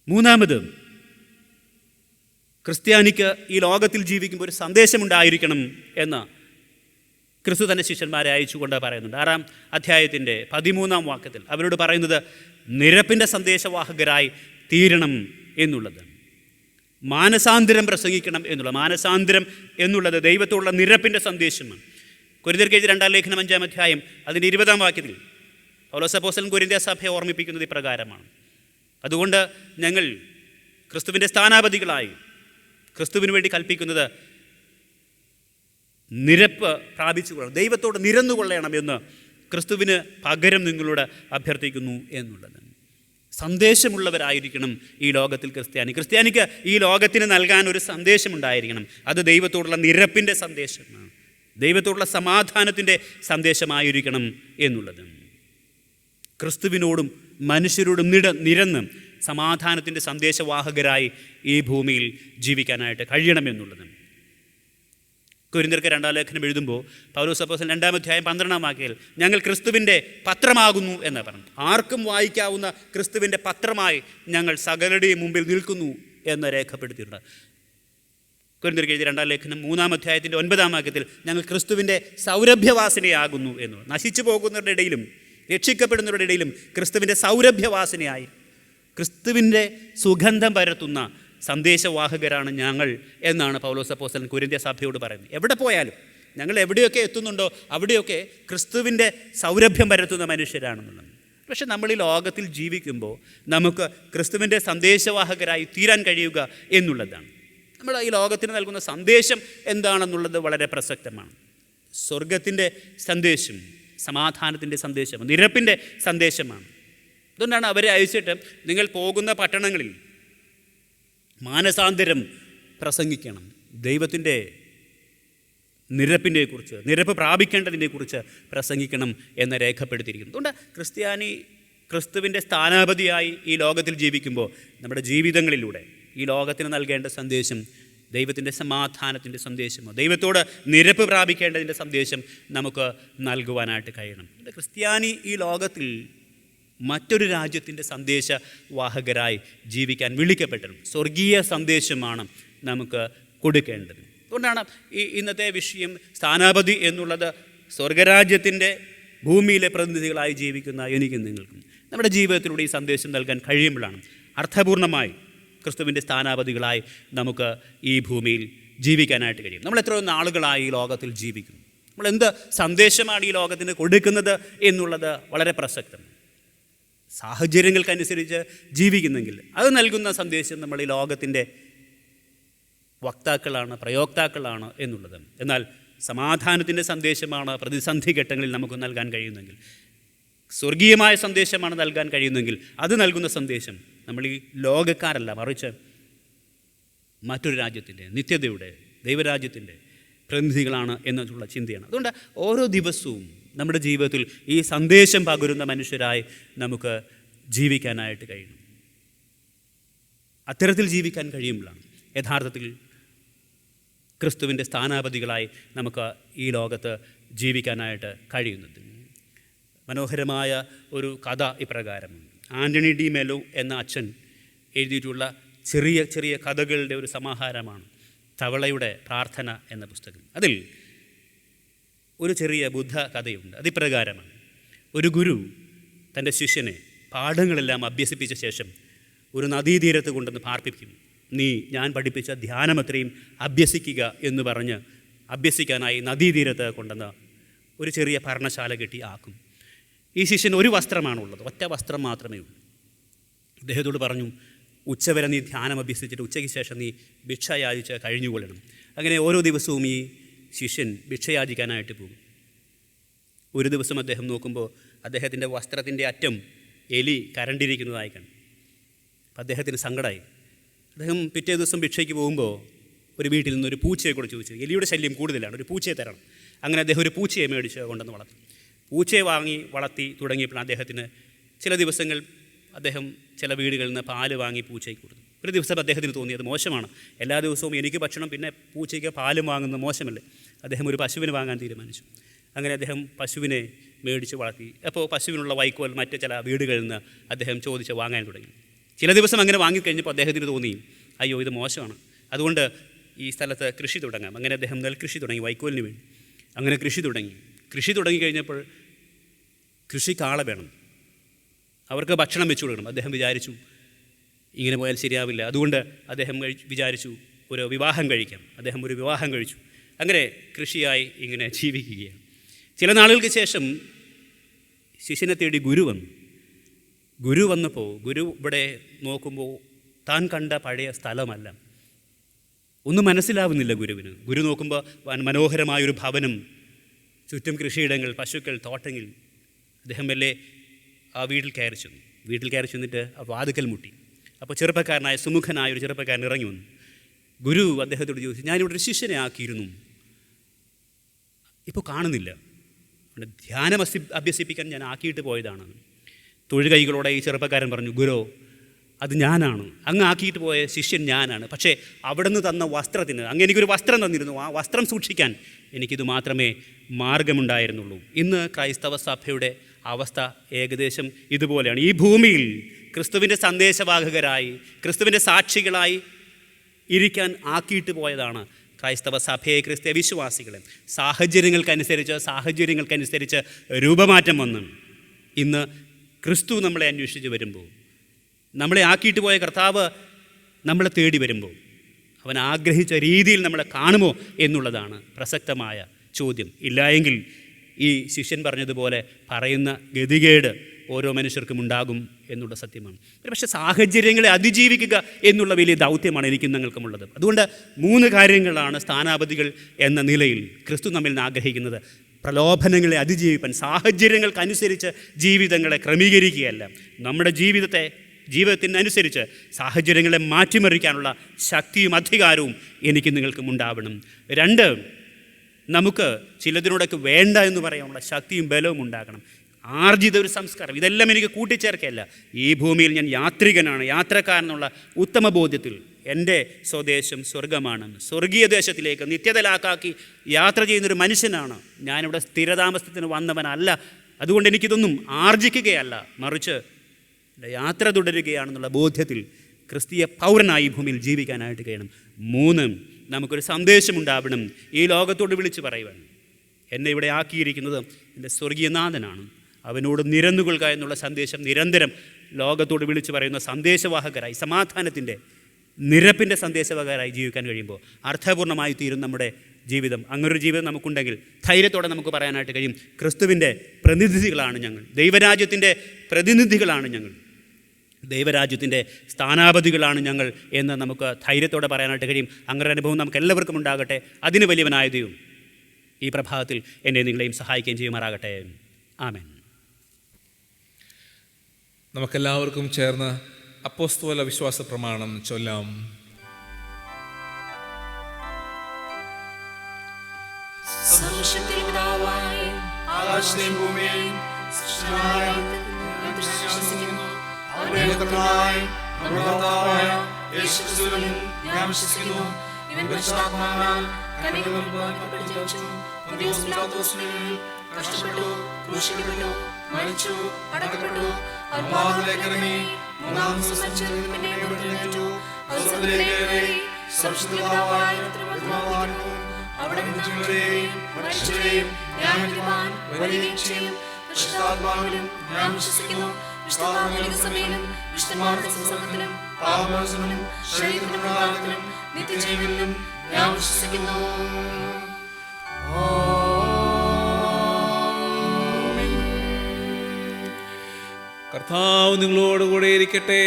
മൂന്നാമത്, ക്രിസ്ത്യാനിക്ക് ഈ ലോകത്തിൽ ജീവിക്കുമ്പോൾ ഒരു സന്ദേശമുണ്ടായിരിക്കണം എന്ന് ക്രിസ്തു തൻ്റെ ശിഷ്യന്മാരെ അയച്ചുകൊണ്ട് പറയുന്നുണ്ട്. 6-ാം അധ്യായത്തിൻ്റെ 13-ാം വാക്യത്തിൽ അവരോട് പറയുന്നത് നിരപ്പിൻ്റെ സന്ദേശവാഹകരായി തീരണം എന്നുള്ളത്, മാനസാന്തരം പ്രസംഗിക്കണം എന്നുള്ളത്. മാനസാന്തരം എന്നുള്ളത് ദൈവത്തോടുള്ള നിരപ്പിൻ്റെ സന്ദേശമാണ്. കൊരിന്ത്യർക്ക് എഴുതിയ 2-ാം ലേഖനം 5-ാം അധ്യായം അതിൻ്റെ 20-ാം വാക്യത്തിൽ പൗലോസ് അപ്പോസ്തലൻ കൊരിന്ത്യ സഭയെ ഓർമ്മിപ്പിക്കുന്നത് ഇപ്രകാരമാണ്: അതുകൊണ്ട് ഞങ്ങൾ ക്രിസ്തുവിൻ്റെ സ്ഥാനാപതികളായി ക്രിസ്തുവിന് വേണ്ടി കൽപ്പിക്കുന്നത് നിരപ്പ് പ്രാപിച്ചുകൊള്ളണം, ദൈവത്തോട് നിരന്നുകൊള്ളണം എന്ന് ക്രിസ്തുവിന് പകരം നിങ്ങളോട് അഭ്യർത്ഥിക്കുന്നു എന്നുള്ളത്. സന്ദേശമുള്ളവരായിരിക്കണം ഈ ലോകത്തിൽ ക്രിസ്ത്യാനി. ക്രിസ്ത്യാനിക്ക് ഈ ലോകത്തിന് നൽകാൻ ഒരു സന്ദേശമുണ്ടായിരിക്കണം. അത് ദൈവത്തോടുള്ള നിരപ്പിൻ്റെ സന്ദേശമാണ്, ദൈവത്തോടുള്ള സമാധാനത്തിൻ്റെ സന്ദേശമായിരിക്കണം എന്നുള്ളത്. ക്രിസ്തുവിനോടും മനുഷ്യരോടും നിരന്ന് സമാധാനത്തിൻ്റെ സന്ദേശവാഹകരായി ഈ ഭൂമിയിൽ ജീവിക്കാനായിട്ട് കഴിയണമെന്നുള്ളത്. കൊരിന്ത്യർക്ക് 2-ാം ലേഖനം എഴുതുമ്പോൾ പൗലോസ് അപ്പോസ്തലൻ 2-ാം അധ്യായം 12-ാം വാക്യത്തിൽ ഞങ്ങൾ ക്രിസ്തുവിൻ്റെ പത്രമാകുന്നു എന്ന് പറഞ്ഞു. ആർക്കും വായിക്കാവുന്ന ക്രിസ്തുവിൻ്റെ പത്രമായി ഞങ്ങൾ സകലരുടെയും മുമ്പിൽ നിൽക്കുന്നു എന്ന് രേഖപ്പെടുത്തിയിട്ടുണ്ട്. കൊരിന്ത്യർക്ക് എഴുതിയ 2-ാം ലേഖനം 3-ാം അധ്യായത്തിൻ്റെ 9-ാം വാക്യത്തിൽ ഞങ്ങൾ ക്രിസ്തുവിൻ്റെ സൗരഭ്യവാസനയാകുന്നു എന്ന്. നശിച്ചു പോകുന്നവരുടെ ഇടയിലും രക്ഷിക്കപ്പെടുന്നവരുടെ ഇടയിലും ക്രിസ്തുവിൻ്റെ സൗരഭ്യവാസനയായി ക്രിസ്തുവിൻ്റെ സുഗന്ധം പരത്തുന്ന സന്ദേശവാഹകരാണ് ഞങ്ങൾ എന്നാണ് പൗലോസ് അപ്പോസ്തലൻ കൊരിന്ത്യ സഭയോട് പറയുന്നത്. എവിടെ പോയാലും, ഞങ്ങൾ എവിടെയൊക്കെ എത്തുന്നുണ്ടോ അവിടെയൊക്കെ ക്രിസ്തുവിൻ്റെ സൗരഭ്യം പരത്തുന്ന മനുഷ്യരാണെന്നുള്ളത്. പക്ഷെ നമ്മൾ ഈ ലോകത്തിൽ ജീവിക്കുമ്പോൾ നമുക്ക് ക്രിസ്തുവിൻ്റെ സന്ദേശവാഹകരായി തീരാൻ കഴിയുക എന്നുള്ളതാണ്. നമ്മൾ ഈ ലോകത്തിന് നൽകുന്ന സന്ദേശം എന്താണെന്നുള്ളത് വളരെ പ്രസക്തമാണ്. സ്വർഗത്തിൻ്റെ സന്ദേശം, സമാധാനത്തിൻ്റെ സന്ദേശം, നിരപ്പിൻ്റെ സന്ദേശമാണ്. അതുകൊണ്ടാണ് അവരെ അയച്ചിട്ട് നിങ്ങൾ പോകുന്ന പട്ടണങ്ങളിൽ മാനസാന്തരം പ്രസംഗിക്കണം, ദൈവത്തിൻ്റെ നിരപ്പിനെക്കുറിച്ച്, നിരപ്പ് പ്രാപിക്കേണ്ടതിനെക്കുറിച്ച് പ്രസംഗിക്കണം എന്ന് രേഖപ്പെടുത്തിയിരിക്കുന്നു. അതുകൊണ്ട് ക്രിസ്ത്യാനി ക്രിസ്തുവിൻ്റെ സ്ഥാനാപതിയായി ഈ ലോകത്തിൽ ജീവിക്കുമ്പോൾ നമ്മുടെ ജീവിതങ്ങളിലൂടെ ഈ ലോകത്തിന് നൽകേണ്ട സന്ദേശം ദൈവത്തിൻ്റെ സമാധാനത്തിൻ്റെ സന്ദേശമോ ദൈവത്തോട് നിരപ്പ് പ്രാപിക്കേണ്ടതിൻ്റെ സന്ദേശം നമുക്ക് നൽകുവാനായിട്ട് കഴിയണം. ക്രിസ്ത്യാനി ഈ ലോകത്തിൽ മറ്റൊരു രാജ്യത്തിൻ്റെ സന്ദേശവാഹകരായി ജീവിക്കാൻ വിളിക്കപ്പെട്ടിരുന്നു. സ്വർഗീയ സന്ദേശമാണ് നമുക്ക് കൊടുക്കേണ്ടത്. അതുകൊണ്ടാണ് ഇന്നത്തെ വിഷയം സ്ഥാനാപതി എന്നുള്ളത് സ്വർഗരാജ്യത്തിൻ്റെ ഭൂമിയിലെ പ്രതിനിധികളായി ജീവിക്കുന്ന എനിക്കും നിങ്ങൾക്കും നമ്മുടെ ജീവിതത്തിലൂടെ ഈ സന്ദേശം നൽകാൻ കഴിയുമ്പോഴാണ് അർത്ഥപൂർണമായി ക്രിസ്തുവിൻ്റെ സ്ഥാനാപതികളായി നമുക്ക് ഈ ഭൂമിയിൽ ജീവിക്കാനായിട്ട് കഴിയും. നമ്മൾ എത്രയോ നാളുകളായി ഈ ലോകത്തിൽ ജീവിക്കുന്നു. നമ്മൾ എന്ത് സന്ദേശമാണ് ഈ ലോകത്തിന് കൊടുക്കുന്നത് എന്നുള്ളത് വളരെ പ്രസക്തമാണ്. സാഹചര്യങ്ങൾക്കനുസരിച്ച് ജീവിക്കുന്നെങ്കിൽ അത് നൽകുന്ന സന്ദേശം നമ്മൾ ഈ ലോകത്തിൻ്റെ വക്താക്കളാണ്, പ്രയോക്താക്കളാണ് എന്നുള്ളത്. എന്നാൽ സമാധാനത്തിൻ്റെ സന്ദേശമാണ് പ്രതിസന്ധി ഘട്ടങ്ങളിൽ നമുക്ക് നൽകാൻ കഴിയുന്നെങ്കിൽ, സ്വർഗീയമായ സന്ദേശമാണ് നൽകാൻ കഴിയുന്നെങ്കിൽ അത് നൽകുന്ന സന്ദേശം നമ്മൾ ഈ ലോകക്കാരല്ല, മറിച്ച് മറ്റൊരു രാജ്യത്തിൻ്റെ, നിത്യതയുടെ, ദൈവരാജ്യത്തിൻ്റെ പ്രതിനിധികളാണ് എന്നുള്ള ചിന്തയാണ്. അതുകൊണ്ട് ഓരോ ദിവസവും നമ്മുടെ ജീവിതത്തിൽ ഈ സന്ദേശം പകരുന്ന മനുഷ്യരായി നമുക്ക് ജീവിക്കാനായിട്ട് കഴിയണം. അത്തരത്തിൽ ജീവിക്കാൻ കഴിയുമ്പോഴാണ് യഥാർത്ഥത്തിൽ ക്രിസ്തുവിൻ്റെ സ്ഥാനാപതികളായി നമുക്ക് ഈ ലോകത്ത് ജീവിക്കാനായിട്ട് കഴിയുന്നത്. മനോഹരമായ ഒരു കഥ ഇപ്രകാരമാണ്. ആൻ്റണി ഡി മെലോ എന്ന അച്ഛൻ എഴുതിയിട്ടുള്ള ചെറിയ ചെറിയ കഥകളുടെ ഒരു സമാഹാരമാണ് തവളയുടെ പ്രാർത്ഥന എന്ന പുസ്തകം. അതിൽ ഒരു ചെറിയ ബുദ്ധ കഥയുണ്ട്. അതിപ്രകാരമാണ്: ഒരു ഗുരു തൻ്റെ ശിഷ്യനെ പാഠങ്ങളെല്ലാം അഭ്യസിപ്പിച്ച ശേഷം ഒരു നദീതീരത്ത് കൊണ്ടുവന്ന് പാർപ്പിക്കും. നീ ഞാൻ പഠിപ്പിച്ച ധ്യാനമത്രയും അഭ്യസിക്കുക എന്ന് പറഞ്ഞ് അഭ്യസിക്കാനായി നദീതീരത്ത് കൊണ്ടുവന്ന് ഒരു ചെറിയ പർണശാല കെട്ടി ആക്കും. ഈ ശിഷ്യൻ ഒരു വസ്ത്രമാണുള്ളത്, ഒറ്റ വസ്ത്രം മാത്രമേ ഉള്ളൂ. അദ്ദേഹത്തോട് പറഞ്ഞു, ഉച്ചവരെ നീ ധ്യാനം അഭ്യസിച്ചിട്ട് ഉച്ചയ്ക്ക് ശേഷം നീ ഭിക്ഷ യാചിച്ച് കഴിഞ്ഞുകൊള്ളണം. അങ്ങനെ ഓരോ ദിവസവും ഈ ശിഷ്യൻ ഭിക്ഷയാചിക്കാനായിട്ട് പോകും. ഒരു ദിവസം അദ്ദേഹം നോക്കുമ്പോൾ അദ്ദേഹത്തിൻ്റെ വസ്ത്രത്തിൻ്റെ അറ്റം എലി കരണ്ടിരിക്കുന്നതായി കണ്ടു. അപ്പം അദ്ദേഹത്തിന് സങ്കടമായി. അദ്ദേഹം പിറ്റേ ദിവസം ഭിക്ഷയ്ക്ക് പോകുമ്പോൾ ഒരു വീട്ടിൽ നിന്നൊരു പൂച്ചയെ കൂടെ ചോദിച്ചു. എലിയുടെ ശല്യം കൂടുതലാണ്, ഒരു പൂച്ചയെ തരണം. അങ്ങനെ അദ്ദേഹം ഒരു പൂച്ചയെ മേടിച്ച് കൊണ്ടുവന്ന് വളർത്തി. പൂച്ചയെ വാങ്ങി വളർത്തി തുടങ്ങിയപ്പോൾ അദ്ദേഹത്തിന് ചില ദിവസങ്ങൾ അദ്ദേഹം ചില വീടുകളിൽ നിന്ന് പാല് വാങ്ങി പൂച്ചയ്ക്ക് കൊടുത്തു. ഒരു ദിവസം അദ്ദേഹത്തിന് തോന്നിയത് മോശമാണ്, എല്ലാ ദിവസവും എനിക്ക് ഭക്ഷണം പിന്നെ പൂച്ചയ്ക്ക് പാലും വാങ്ങുന്നത് മോശമല്ലേ. അദ്ദേഹം ഒരു പശുവിനെ വാങ്ങാൻ തീരുമാനിച്ചു. അങ്ങനെ അദ്ദേഹം പശുവിനെ മേടിച്ച് വളർത്തി. അപ്പോൾ പശുവിനുള്ള വൈക്കോൽ മറ്റ് ചില വീടുകളിൽ നിന്ന് അദ്ദേഹം ചോദിച്ച് വാങ്ങാൻ തുടങ്ങി. ചില ദിവസം അങ്ങനെ വാങ്ങിക്കഴിഞ്ഞപ്പോൾ അദ്ദേഹത്തിന് തോന്നി, അയ്യോ ഇത് മോശമാണ്, അതുകൊണ്ട് ഈ സ്ഥലത്ത് കൃഷി തുടങ്ങാം. അങ്ങനെ അദ്ദേഹം നെൽകൃഷി തുടങ്ങി, വൈക്കോലിന് വേണ്ടി. അങ്ങനെ കൃഷി തുടങ്ങിക്കഴിഞ്ഞപ്പോൾ കൃഷിക്കാളെ വേണം, അവർക്ക് ഭക്ഷണം വെച്ചു കൊടുക്കണം. അദ്ദേഹം വിചാരിച്ചു ഇങ്ങനെ പോയാൽ ശരിയാവില്ല. അതുകൊണ്ട് അദ്ദേഹം വിചാരിച്ചു ഒരു വിവാഹം കഴിക്കാം. അദ്ദേഹം ഒരു വിവാഹം കഴിച്ചു. അങ്ങനെ കൃഷിയായി ഇങ്ങനെ ജീവിക്കുകയാണ്. ചില നാളുകൾക്ക് ശേഷം ശിഷ്യനെ തേടി ഗുരു വന്നപ്പോൾ ഗുരു ഇവിടെ നോക്കുമ്പോൾ താൻ കണ്ട പഴയ സ്ഥലമല്ല, ഒന്നും മനസ്സിലാവുന്നില്ല ഗുരുവിന്. ഗുരു നോക്കുമ്പോൾ മനോഹരമായൊരു ഭവനം, ചുറ്റും കൃഷിയിടങ്ങൾ, പശുക്കൾ, തോട്ടങ്ങൾ. അദ്ദേഹം മെല്ലെ ആ വീട്ടിൽ കയറി ചെന്നിട്ട് ആ വാതിക്കൽ മുട്ടി. അപ്പോൾ ചെറുപ്പക്കാരനായ സുമുഖനായ ഒരു ചെറുപ്പക്കാരൻ ഇറങ്ങി വന്നു. ഗുരു അദ്ദേഹത്തോട് ചോദിച്ചു, ഞാനിവിടെ ഒരു ശിഷ്യനെ ആക്കിയിരുന്നു, ഇപ്പോൾ കാണുന്നില്ല. ധ്യാനം അഭ്യസിപ്പിക്കാൻ ഞാൻ ആക്കിയിട്ട് പോയതാണ്. തൊഴുകൈകളോടെ ഈ ചെറുപ്പക്കാരൻ പറഞ്ഞു, ഗുരു അത് ഞാനാണ്, അങ്ങ് ആക്കിയിട്ട് പോയ ശിഷ്യൻ ഞാനാണ്. പക്ഷേ അവിടെ നിന്ന് തന്ന വസ്ത്രത്തിന് അങ്ങ് എനിക്കൊരു വസ്ത്രം തന്നിരുന്നു, ആ വസ്ത്രം സൂക്ഷിക്കാൻ എനിക്കിത് മാത്രമേ മാർഗമുണ്ടായിരുന്നുള്ളൂ. ഇന്ന് ക്രൈസ്തവ സഭയുടെ അവസ്ഥ ഏകദേശം ഇതുപോലെയാണ്. ഈ ഭൂമിയിൽ ക്രിസ്തുവിൻ്റെ സന്ദേശവാഹകരായി, ക്രിസ്തുവിൻ്റെ സാക്ഷികളായി ഇരിക്കാൻ ആക്കിയിട്ട് പോയതാണ് ക്രൈസ്തവ സഭയെ, ക്രിസ്തീയ വിശ്വാസികളെ. സാഹചര്യങ്ങൾക്കനുസരിച്ച് രൂപമാറ്റം വന്നു. ഇന്ന് ക്രിസ്തു നമ്മളെ അന്വേഷിച്ച് വരുമ്പോൾ, നമ്മളെ ആക്കിയിട്ട് പോയ കർത്താവ് നമ്മളെ തേടി വരുമ്പോൾ അവൻ ആഗ്രഹിച്ച രീതിയിൽ നമ്മളെ കാണുമോ എന്നുള്ളതാണ് പ്രസക്തമായ ചോദ്യം. ഇല്ലായെങ്കിൽ ഈ ശിഷ്യൻ പറഞ്ഞതുപോലെ പറയുന്ന ഗതികേട് ഓരോ മനുഷ്യർക്കും ഉണ്ടാകും എന്നുള്ള സത്യമാണ്. പക്ഷേ സാഹചര്യങ്ങളെ അതിജീവിക്കുക എന്നുള്ള വലിയ ദൗത്യമാണ് എനിക്കും നിങ്ങൾക്കുമുള്ളത്. അതുകൊണ്ട് 3 കാര്യങ്ങളാണ് സ്ഥാനാപതികൾ എന്ന നിലയിൽ ക്രിസ്തു നമ്മിൽ നിന്ന് ആഗ്രഹിക്കുന്നത്. പ്രലോഭനങ്ങളെ അതിജീവിപ്പാൻ സാഹചര്യങ്ങൾക്കനുസരിച്ച് ജീവിതങ്ങളെ ക്രമീകരിക്കുകയല്ല, നമ്മുടെ ജീവിതത്തിനനുസരിച്ച് സാഹചര്യങ്ങളെ മാറ്റിമറിക്കാനുള്ള ശക്തിയും അധികാരവും എനിക്ക് നിങ്ങൾക്കും ഉണ്ടാവണം. 2, നമുക്ക് ചിലതിനോടൊക്കെ വേണ്ട എന്ന് പറയാനുള്ള ശക്തിയും ബലവും ഉണ്ടാകണം. ആർജിത ഒരു സംസ്കാരം, ഇതെല്ലാം എനിക്ക് കൂട്ടിച്ചേർക്കല്ല. ഈ ഭൂമിയിൽ ഞാൻ യാത്രികനാണ്, യാത്രക്കാരനുള്ള ഉത്തമ ബോധ്യത്തിൽ എൻ്റെ സ്വദേശം സ്വർഗമാണ്. സ്വർഗീയ ദേശത്തിലേക്ക് നിത്യതലാക്കാക്കി യാത്ര ചെയ്യുന്നൊരു മനുഷ്യനാണ്. ഞാനിവിടെ സ്ഥിരതാമസത്തിന് വന്നവനല്ല. അതുകൊണ്ട് എനിക്കിതൊന്നും ആർജിക്കുകയല്ല, മറിച്ച് യാത്ര തുടരുകയാണെന്നുള്ള ബോധ്യത്തിൽ ക്രിസ്തീയ പൗരനായി ഈ ഭൂമിയിൽ ജീവിക്കാനായിട്ട് കഴിയണം. 3, നമുക്കൊരു സന്ദേശമുണ്ടാവണം. ഈ ലോകത്തോട് വിളിച്ച് പറയുവാൻ, എന്നെ ഇവിടെ ആക്കിയിരിക്കുന്നത് എൻ്റെ സ്വർഗീയനാഥനാണ്, അവനോട് നിരന്നുകൊള്ളുക എന്നുള്ള സന്ദേശം നിരന്തരം ലോകത്തോട് വിളിച്ച് പറയുന്ന സന്ദേശവാഹകരായി, സമാധാനത്തിൻ്റെ നിരപ്പിൻ്റെ സന്ദേശവാഹകരായി ജീവിക്കാൻ കഴിയുമ്പോൾ അർത്ഥപൂർണ്ണമായി തീരും നമ്മുടെ ജീവിതം. അങ്ങനൊരു ജീവിതം നമുക്കുണ്ടെങ്കിൽ ധൈര്യത്തോടെ നമുക്ക് പറയാനായിട്ട് കഴിയും, ക്രിസ്തുവിൻ്റെ പ്രതിനിധികളാണ് ഞങ്ങൾ, ദൈവരാജ്യത്തിൻ്റെ പ്രതിനിധികളാണ് ഞങ്ങൾ, ദൈവരാജ്യത്തിൻ്റെ സ്ഥാനാപതികളാണ് ഞങ്ങൾ എന്ന് നമുക്ക് ധൈര്യത്തോടെ പറയാനായിട്ട് കഴിയും. അങ്ങനെ അനുഭവം നമുക്ക് എല്ലാവർക്കും ഉണ്ടാകട്ടെ. അതിന് വലിയവനായ ദൈവം ഈ പ്രഭാതത്തിൽ എന്നെ നിങ്ങളെയും സഹായിക്കുകയും ചെയ്യുമാറാകട്ടെ. ആമേൻ. നമുക്കെല്ലാവർക്കും ചേർന്ന് അപ്പോസ്തല വിശ്വാസ പ്രമാണം ചൊല്ലാം. ആകാശത്തെയും ഭൂമിയെയും കഷ്ടപ്പെട്ടു, ക്രൂശിക്കപ്പെട്ടു, മരിച്ചു, അടക്കപ്പെട്ടു, അർമാദിലേക്കിറങ്ങി, 3-ാം ദിവസം പിന്നെ ഉയർത്തെഴുന്നേറ്റു, സ്വർഗ്ഗത്തിലേക്കേറി, സർവ്വശക്തനായ ദൈവത്തിന്റെ വലത്തുഭാഗത്തിരിക്കുന്നു. അവിടെ ജീവനെയും മരിച്ചവരെയും ന്യായവിധിപ്പാൻ വരികയും ചെയ്യും. വിശുദ്ധാത്മാവിലും ഞാൻ വിശ്വസിക്കുന്നു. വിശുദ്ധ സഭയിലും വിശുദ്ധന്മാരുടെ സംസർഗത്തിലും പാപമോചനത്തിലും ശരീരത്തിലും നിത്യജീവനിലും ഞാൻ വിശ്വസിക്കുന്നു. കർത്താവ് നിങ്ങളോടുകൂടെ ഇരിക്കട്ടെ.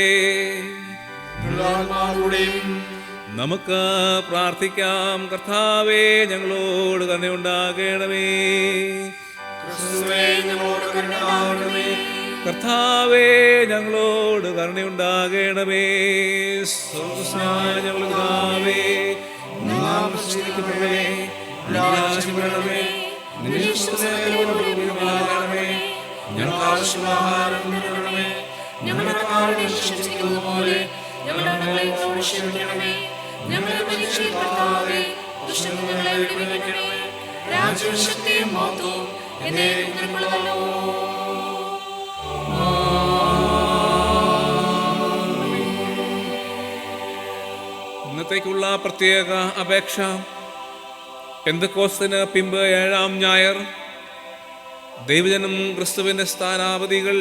നമുക്ക് പ്രാർത്ഥിക്കാം. കർത്താവേ, ഞങ്ങളോട് കരുണയുണ്ടാകണമേ. കർത്താവേ, ഞങ്ങളോട് കരുണയുണ്ടാകണമേ. ഞങ്ങളെ ഞങ്ങൾക്ക് ആവശ്യമായ ആഹാരം നൽകണമേ. ഞങ്ങളുടെ കടക്കാരെ ക്ഷമിച്ചിരിക്കുന്നതുപോലെ ഞങ്ങളുടെ കടങ്ങളെ ക്ഷമിക്കണമേ. ഞങ്ങളുടെ പരീക്ഷയിൽ കർത്താവേ, ദുഷ്ടനിൽ ഞങ്ങളെ വിടുവിക്കണമേ. രാജ്യവും ശക്തിയും മഹത്വവും എന്നേക്കും നിനക്കുള്ളതല്ലോ. ഇന്നത്തേക്കുള്ള പ്രത്യേക അപേക്ഷ. പെന്തക്കോസ്തിന് പിമ്പ് 7-ാം ഞായർ ദൈവജനം ക്രിസ്തുവിൻ്റെ സ്ഥാനാപതികൾ.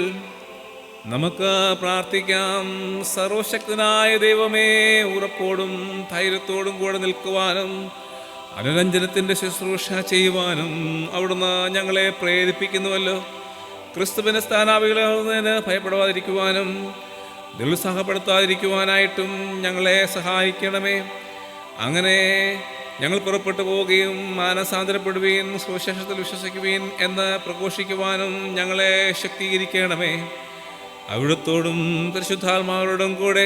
നമുക്ക് പ്രാർത്ഥിക്കാം. സർവശക്തനായ ദൈവമേ, ഉറപ്പോടും ധൈര്യത്തോടും കൂടെ നിൽക്കുവാനും അനുരഞ്ജനത്തിൻ്റെ ശുശ്രൂഷ ചെയ്യുവാനും അവിടുന്ന് ഞങ്ങളെ പ്രേരിപ്പിക്കുന്നുവല്ലോ. ക്രിസ്തുവിൻ്റെ സ്ഥാനാപതികളെ ഭയപ്പെടാതിരിക്കുവാനും നിരുത്സാഹപ്പെടുത്താതിരിക്കുവാനായിട്ടും ഞങ്ങളെ സഹായിക്കണമേ. അങ്ങനെ ഞങ്ങൾ പുറപ്പെട്ടു പോവുകയും മാനസാന്തരപ്പെടുകയും സുവിശേഷത്തിൽ വിശ്വസിക്കുകയും എന്ന് പ്രഘോഷിക്കുവാനും ഞങ്ങളെ ശക്തീകരിക്കണമേ. അവിടുത്തോടും പരിശുദ്ധാത്മാവോടും കൂടെ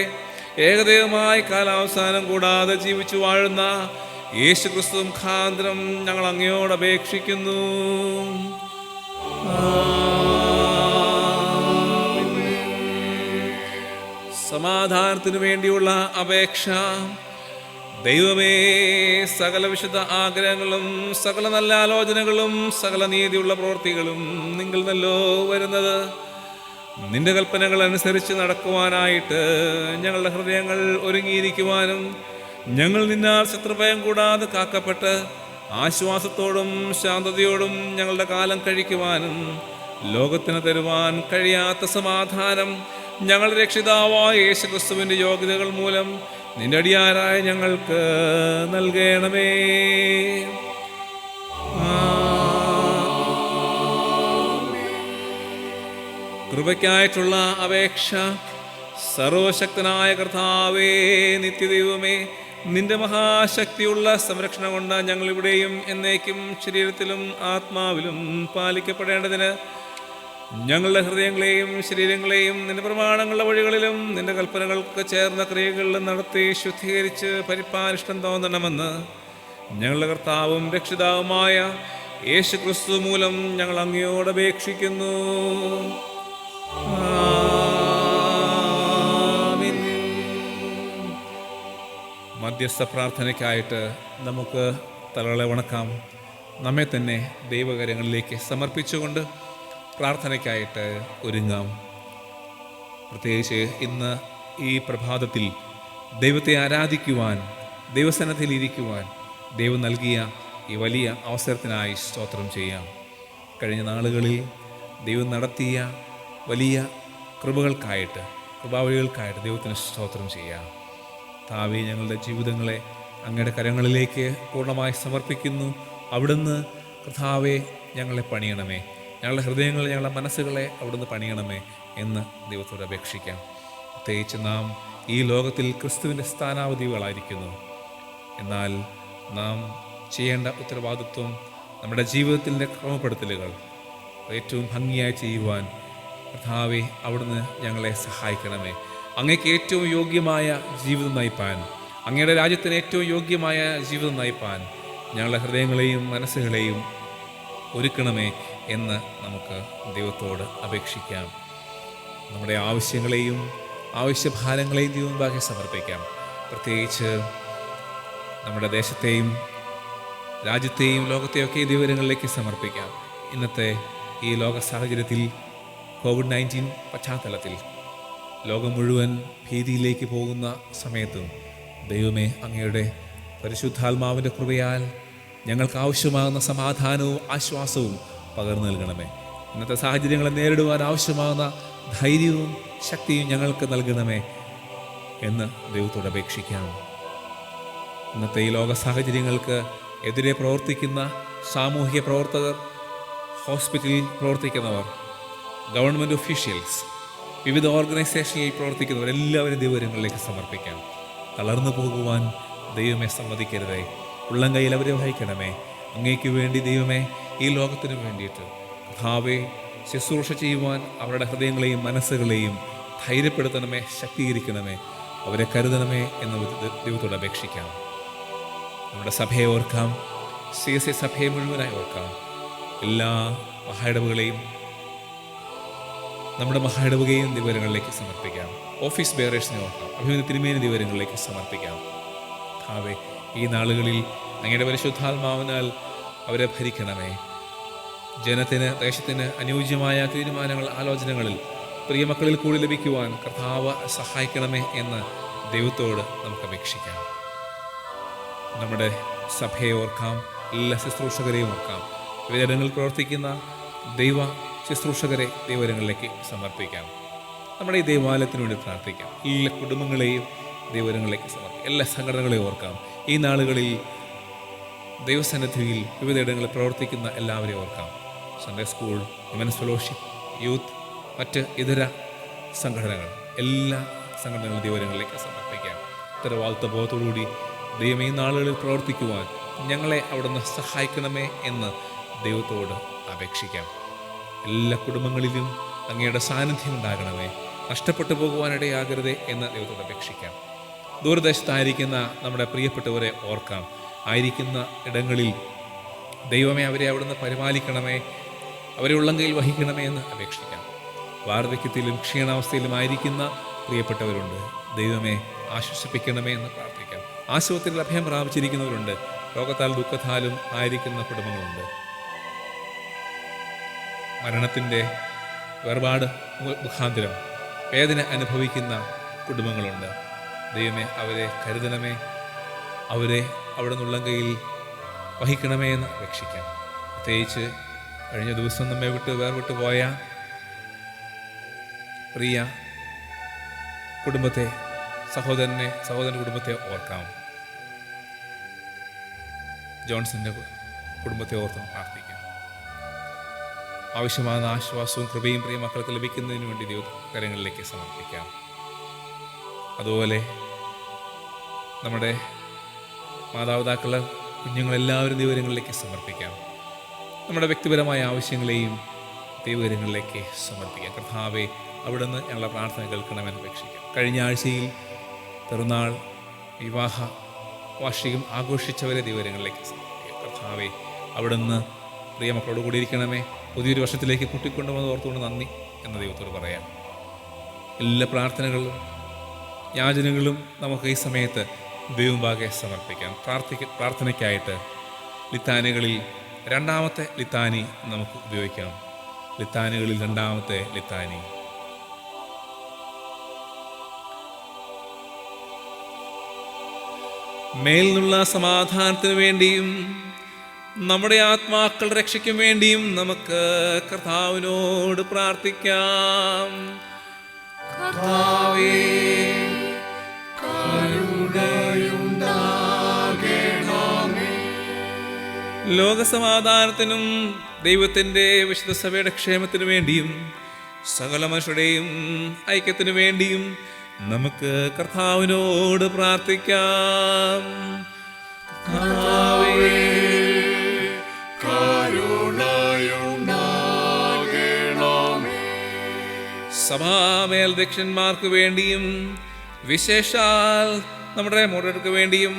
ഏകദേവമായി കാലാവസാനം കൂടാതെ ജീവിച്ചു വാഴുന്ന യേശു ക്രിസ്തു മുഖാന്തരം ഞങ്ങൾ അങ്ങയോട് അപേക്ഷിക്കുന്നു. സമാധാനത്തിനു വേണ്ടിയുള്ള അപേക്ഷ. ദൈവമേ, സകല വിശുദ്ധ ആഗ്രഹങ്ങളും സകല നല്ല ആലോചനകളും സകല നീതിയുള്ള പ്രവൃത്തികളും നിങ്ങൾ നല്ലോ വരുന്നത്. നിന്റെ കൽപ്പനകൾ അനുസരിച്ച് നടക്കുവാനായിട്ട് ഞങ്ങളുടെ ഹൃദയങ്ങൾ ഒരുങ്ങിയിരിക്കുവാനും ഞങ്ങൾ നിന്നാൽ ശത്രുഭയം കൂടാതെ കാക്കപ്പെട്ട് ആശ്വാസത്തോടും ശാന്തതയോടും ഞങ്ങളുടെ കാലം കഴിക്കുവാനും ലോകത്തിന് തരുവാൻ കഴിയാത്ത സമാധാനം ഞങ്ങളുടെ രക്ഷിതാവായ യേശു ക്രിസ്തുവിൻ്റെ യോഗ്യതകൾ മൂലം നിന്റെ അടിയാരായ ഞങ്ങൾക്ക് നൽകണമേ. കൃപയ്ക്കായിട്ടുള്ള അപേക്ഷ. സർവശക്തനായ കർത്താവേ, നിത്യദൈവമേ, നിന്റെ മഹാശക്തിയുള്ള സംരക്ഷണം കൊണ്ട് ഞങ്ങളിവിടെയും എന്നേക്കും ശരീരത്തിലും ആത്മാവിലും പാലിക്കപ്പെടേണ്ടതിന് ഞങ്ങളുടെ ഹൃദയങ്ങളെയും ശരീരങ്ങളെയും നിന്റെ പ്രമാണങ്ങളുടെ വഴികളിലും നിന്റെ കൽപ്പനകൾക്ക് ചേർന്ന ക്രിയകളിലും നടത്തി ശുദ്ധീകരിച്ച് പരിപാലിഷ്ടം തോന്നണമെന്ന് ഞങ്ങളുടെ കർത്താവും രക്ഷിതാവുമായ യേശു ക്രിസ്തു മൂലം ഞങ്ങൾ അങ്ങയോട് അപേക്ഷിക്കുന്നു. ആമീൻ. മധ്യസ്ഥ പ്രാർത്ഥനയ്ക്കായിട്ട് നമുക്ക് തലകളെ വണക്കാം. നമ്മെ തന്നെ ദൈവകരങ്ങളിലേക്ക് സമർപ്പിച്ചുകൊണ്ട് പ്രാർത്ഥനയ്ക്കായിട്ട് ഒരുങ്ങാം. പ്രത്യേകിച്ച് ഇന്ന് ഈ പ്രഭാതത്തിൽ ദൈവത്തെ ആരാധിക്കുവാൻ, ദൈവസന്നിധിയിൽ ഇരിക്കുവാൻ ദൈവം നൽകിയ ഈ വലിയ അവസരത്തിനായി സ്തോത്രം ചെയ്യാം. കഴിഞ്ഞ നാളുകളിൽ ദൈവം നടത്തിയ വലിയ കൃപകൾക്കായിട്ട്, കൃപാവഴികൾക്കായിട്ട് ദൈവത്തിന് സ്തോത്രം ചെയ്യാം. താവേ, ഞങ്ങളുടെ ജീവിതങ്ങളെ അങ്ങയുടെ കരങ്ങളിലേക്ക് പൂർണ്ണമായി സമർപ്പിക്കുന്നു. അവിടുന്ന് കർത്താവേ ഞങ്ങളെ പണിയണമേ, ഞങ്ങളുടെ ഹൃദയങ്ങളെ, ഞങ്ങളുടെ മനസ്സുകളെ അവിടുന്ന് പണിയണമേ എന്ന് ദൈവത്തോട് അപേക്ഷിക്കാം. പ്രത്യേകിച്ച് നാം ഈ ലോകത്തിൽ ക്രിസ്തുവിൻ്റെ സ്ഥാനാവധികളായിരിക്കുന്നു. എന്നാൽ നാം ചെയ്യേണ്ട ഉത്തരവാദിത്വം, നമ്മുടെ ജീവിതത്തിൻ്റെ ക്രമപ്പെടുത്തലുകൾ ഏറ്റവും ഭംഗിയായി ചെയ്യുവാൻ കർത്താവേ അവിടുന്ന് ഞങ്ങളെ സഹായിക്കണമേ. അങ്ങേക്ക് ഏറ്റവും യോഗ്യമായ ജീവിതം നയിപ്പാൻ, അങ്ങയുടെ രാജ്യത്തിന് ഏറ്റവും യോഗ്യമായ ജീവിതം നയിപ്പാൻ ഞങ്ങളുടെ ഹൃദയങ്ങളെയും മനസ്സുകളെയും ഒരുക്കണമേ എന്ന് നമുക്ക് ദൈവത്തോട് അപേക്ഷിക്കാം. നമ്മുടെ ആവശ്യങ്ങളെയും ആവശ്യഭാരങ്ങളെയും ദൈവമുമ്പാകെ സമർപ്പിക്കാം. പ്രത്യേകിച്ച് നമ്മുടെ ദേശത്തെയും രാജ്യത്തെയും ലോകത്തെയൊക്കെ ദൈവങ്ങളിലേക്ക് സമർപ്പിക്കാം. ഇന്നത്തെ ഈ ലോക സാഹചര്യത്തിൽ COVID-19 പശ്ചാത്തലത്തിൽ ലോകം മുഴുവൻ ഭീതിയിലേക്ക് പോകുന്ന സമയത്തും ദൈവമേ, അങ്ങയുടെ പരിശുദ്ധാത്മാവിൻ്റെ കൃപയാൽ ഞങ്ങൾക്ക് ആവശ്യമാകുന്ന സമാധാനവും ആശ്വാസവും പകർന്നു നൽകണമേ. ഇന്നത്തെ സാഹചര്യങ്ങളെ നേരിടുവാൻ ആവശ്യമാകുന്ന ധൈര്യവും ശക്തിയും ഞങ്ങൾക്ക് നൽകണമേ എന്ന് ദൈവത്തോട് അപേക്ഷിക്കാം. ഇന്നത്തെ ഈ ലോക സാഹചര്യങ്ങൾക്ക് എതിരെ പ്രവർത്തിക്കുന്ന സാമൂഹിക പ്രവർത്തകർ, ഹോസ്പിറ്റലിൽ പ്രവർത്തിക്കുന്നവർ, ഗവൺമെൻറ് ഒഫീഷ്യൽസ്, വിവിധ ഓർഗനൈസേഷനിൽ പ്രവർത്തിക്കുന്നവർ എല്ലാവരും ദൈവകരങ്ങളിലേക്ക് സമർപ്പിക്കാം. തളർന്നു പോകുവാൻ ദൈവമേ സമ്മതിക്കരുതേ. ഉള്ളം കയ്യിൽ അവരെ വഹിക്കണമേ. അങ്ങേക്ക് വേണ്ടി ദൈവമേ, ഈ ലോകത്തിന് വേണ്ടിയിട്ട് കർത്താവേ ശുശ്രൂഷ ചെയ്യുവാൻ അവരുടെ ഹൃദയങ്ങളെയും മനസ്സുകളെയും ധൈര്യപ്പെടുത്തണമേ, ശക്തീകരിക്കണമേ, അവരെ കരുതണമേ എന്ന് ദൈവത്തോട് അപേക്ഷിക്കാം. നമ്മുടെ സഭയെ ഓർക്കാം, CSA സഭയെ മുഴുവനായി ഓർക്കാം. എല്ലാ മഹായിടവുകളെയും, നമ്മുടെ മഹായിടവുകയും ദൈവകരങ്ങളിലേക്ക് സമർപ്പിക്കാം. ഓഫീസ് ബെയറേഴ്സിനെ ഓർക്കാം, അഭിമന്യ തിരുമേനി ദൈവകരങ്ങളിലേക്ക് സമർപ്പിക്കാം. കർത്താവേ, ഈ നാളുകളിൽ അങ്ങയുടെ പരിശുദ്ധാത്മാവിനാൽ അവരെ ഭരിക്കണമേ. ജനത്തിന്, ദേശത്തിന് അനുയോജ്യമായ തീരുമാനങ്ങൾ, ആലോചനകളിൽ പ്രിയമക്കളിൽ കൂടി ലഭിക്കുവാൻ കർത്താവ് സഹായിക്കണമേ എന്ന് ദൈവത്തോട് നമുക്ക് അപേക്ഷിക്കാം. നമ്മുടെ സഭയെ ഓർക്കാം, എല്ലാ ശുശ്രൂഷകരെയും ഓർക്കാം. വിവിധങ്ങളിൽ പ്രവർത്തിക്കുന്ന ദൈവ ശുശ്രൂഷകരെ ദൈവകരങ്ങളിലേക്ക് സമർപ്പിക്കാം. നമ്മുടെ ഈ ദൈവാലയത്തിന് വേണ്ടി പ്രാർത്ഥിക്കാം. എല്ലാ കുടുംബങ്ങളെയും ദൈവകരങ്ങളിലേക്ക് സമർപ്പിക്കാം. എല്ലാ സംഘടനകളെയും ഓർക്കാം. ഈ നാളുകളിൽ ദൈവസന്നിധിയിൽ വിവിധയിടങ്ങളിൽ പ്രവർത്തിക്കുന്ന എല്ലാവരെയും ഓർക്കാം. Sunday school, women's fellowship, youth, മറ്റ് ഇതര സംഘടനകൾ, എല്ലാ സംഘടനകളും ദൈവകരങ്ങളിലേക്ക് സമർപ്പിക്കാം. ഉത്തരവാദിത്വബോധത്തോടുകൂടി ദൈവം ഈ നാളുകളിൽ പ്രവർത്തിക്കുവാൻ ഞങ്ങളെ അവിടുന്ന് സഹായിക്കണമേ എന്ന് ദൈവത്തോട് അപേക്ഷിക്കാം. എല്ലാ കുടുംബങ്ങളിലും അങ്ങയുടെ സാന്നിധ്യം ഉണ്ടാകണമേ. നഷ്ടപ്പെട്ടു പോകുവാനിടയാകരുതേ എന്ന് ദൈവത്തോട് അപേക്ഷിക്കാം. ദൂരദേശത്തായിരിക്കുന്ന നമ്മുടെ പ്രിയപ്പെട്ടവരെ ഓർക്കാം. ആയിരിക്കുന്ന ഇടങ്ങളിൽ ദൈവമേ അവരെ അവിടുന്ന് പരിപാലിക്കണമേ, അവരെ ഉള്ളങ്കയിൽ വഹിക്കണമേ എന്ന് അപേക്ഷിക്കാം. വാർദ്ധക്യത്തിലും ക്ഷീണാവസ്ഥയിലും ആയിരിക്കുന്ന പ്രിയപ്പെട്ടവരുണ്ട്. ദൈവമേ ആശ്വസിപ്പിക്കണമേ എന്ന് പ്രാർത്ഥിക്കാം. ആശുപത്രിയിൽ അഭയം പ്രാപിച്ചിരിക്കുന്നവരുണ്ട്. രോഗത്താൽ ദുഃഖത്താലും ആയിരിക്കുന്ന കുടുംബങ്ങളുണ്ട്. മരണത്തിൻ്റെ വേർപാട് മുഖാന്തരം വേദന അനുഭവിക്കുന്ന കുടുംബങ്ങളുണ്ട്. ദൈവമേ അവരെ കരുതണമേ, അവരെ അവിടെ നിന്നുള്ളങ്കയിൽ വഹിക്കണമേ എന്ന് അപേക്ഷിക്കാം. പ്രത്യേകിച്ച് കഴിഞ്ഞ ദിവസം നമ്മെ വേർവിട്ട് പോയ പ്രിയ കുടുംബത്തെ, സഹോദരൻ കുടുംബത്തെ ഓർക്കാം. ജോൺസന്റെ കുടുംബത്തെ ഓർത്ത് പ്രാർത്ഥിക്കാം. ആവശ്യമായ ആശ്വാസവും കൃപയും പ്രിയ മക്കൾക്ക് ലഭിക്കുന്നതിന് വേണ്ടി ദൈവകരങ്ങളിലേക്ക് സമർപ്പിക്കാം. അതുപോലെ നമ്മുടെ മാതാപിതാക്കളെ, കുഞ്ഞുങ്ങളെല്ലാവരും ദൈവകരങ്ങളിലേക്ക് സമർപ്പിക്കാം. നമ്മുടെ വ്യക്തിപരമായ ആവശ്യങ്ങളെയും ദൈവകരങ്ങളിലേക്ക് സമർപ്പിക്കാം. കർത്താവേ, അവിടുന്ന് ഞങ്ങളുടെ പ്രാർത്ഥന കേൾക്കണമെന്ന് അപേക്ഷിക്കാം. കഴിഞ്ഞ ആഴ്ചയിൽ പിറന്നാൾ, വിവാഹ വാർഷികം ആഘോഷിച്ചവരെ ദൈവകരങ്ങളിലേക്ക് സമർപ്പിക്കാം. കർത്താവേ, അവിടുന്ന് പ്രിയ മക്കളോട് കൂടി ഇരിക്കണമേ. പുതിയൊരു വർഷത്തിലേക്ക് കൂട്ടിക്കൊണ്ടുവന്ന് ഓർത്തുകൊണ്ട് നന്ദി എന്ന് ദൈവത്തോട് പറയാം. എല്ലാ പ്രാർത്ഥനകളും യാചനകളും നമുക്ക് ഈ സമയത്ത് ദൈവമുമ്പാകെ സമർപ്പിക്കാം. പ്രാർത്ഥനയ്ക്കായിട്ട് ലിത്താനികളിൽ രണ്ടാമത്തെ ലിത്താനി നമുക്ക് ഉപയോഗിക്കാം. ലിത്താനികളിൽ രണ്ടാമത്തെ ലിത്താനി. മേൽന്നുള്ള സമാധാനത്തിന് വേണ്ടിയും നമ്മുടെ ആത്മാക്കളുടെ രക്ഷയ്ക്കും വേണ്ടിയും നമുക്ക് കർത്താവിനോട് പ്രാർത്ഥിക്കാം. കർത്താവേ, ലോകസമാധാനത്തിനും ദൈവത്തിൻ്റെ വിശുദ്ധ സഭയുടെ ക്ഷേമത്തിനു വേണ്ടിയും സകല മനുഷ്യരുടെയും ഐക്യത്തിനു വേണ്ടിയും നമുക്ക് കർത്താവിനോട് പ്രാർത്ഥിക്കാം. കർത്താവേ, സഭാമേൽധ്യക്ഷന്മാർക്ക് വേണ്ടിയും വിശേഷാൽ നമ്മുടെ മോഡറേറ്റർക്ക് വേണ്ടിയും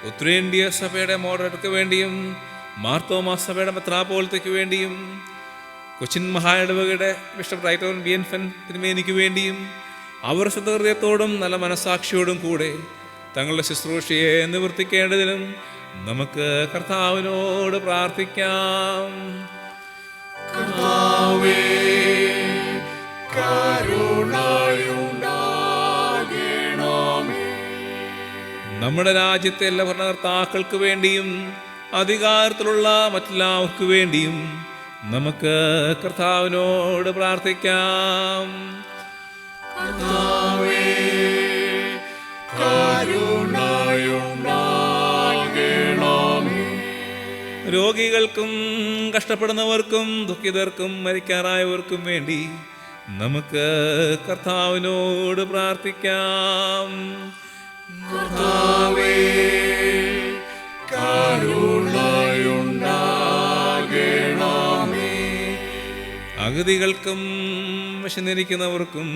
ഉത്തരേന്ത്യ സഭയുടെ മോഡറേറ്റർക്ക് വേണ്ടിയും മാർത്തോമാ സഭയുടെ മെത്രാപ്പോലിത്തയ്ക്ക് വേണ്ടിയും കൊച്ചിൻ മഹായിടവകയുടെ ബിഷപ്പ് റൈറ്റോൻ ബിയൻഫൻ തിരുമേനിക്ക് വേണ്ടിയും അവർ ശുദ്ധഹൃദയത്തോടും നല്ല മനസാക്ഷിയോടും കൂടെ തങ്ങളുടെ ശുശ്രൂഷയെ നിവർത്തിക്കേണ്ടതിനും നമുക്ക് കർത്താവിനോട് പ്രാർത്ഥിക്കാം. കർത്താവേ, നമ്മുടെ രാജ്യത്തെ എല്ലാ ഭരണകർത്താക്കൾക്ക് വേണ്ടിയും അധികാരത്തിലുള്ള മറ്റെല്ലാവർക്കു വേണ്ടിയും നമുക്ക് കർത്താവിനോട് പ്രാർത്ഥിക്കാം. രോഗികൾക്കും കഷ്ടപ്പെടുന്നവർക്കും ദുഃഖിതർക്കും മരിക്കാറായവർക്കും വേണ്ടി നമുക്ക് കർത്താവിനോട് പ്രാർത്ഥിക്കാം. അഗതികൾക്കും വിശന്നിരിക്കുന്നവർക്കും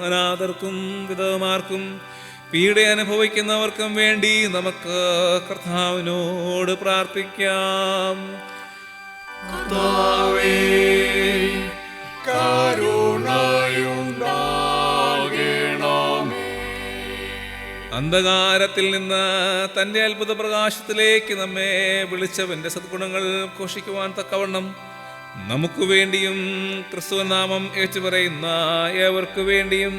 അനാഥർക്കും വിധവമാർക്കും പീഡ അനുഭവിക്കുന്നവർക്കും വേണ്ടി നമുക്ക് കർത്താവിനോട് പ്രാർത്ഥിക്കാം. അന്ധകാരത്തിൽ നിന്ന് തൻ്റെ അത്ഭുത പ്രകാശത്തിലേക്ക് നമ്മെ വിളിച്ചവൻ്റെ സദ്ഗുണങ്ങൾ ഘോഷിക്കുവാൻ തക്കവണ്ണം നമുക്ക് വേണ്ടിയും ക്രിസ്തുനാമം ഏറ്റുപറയുന്ന ഏവർക്കു വേണ്ടിയും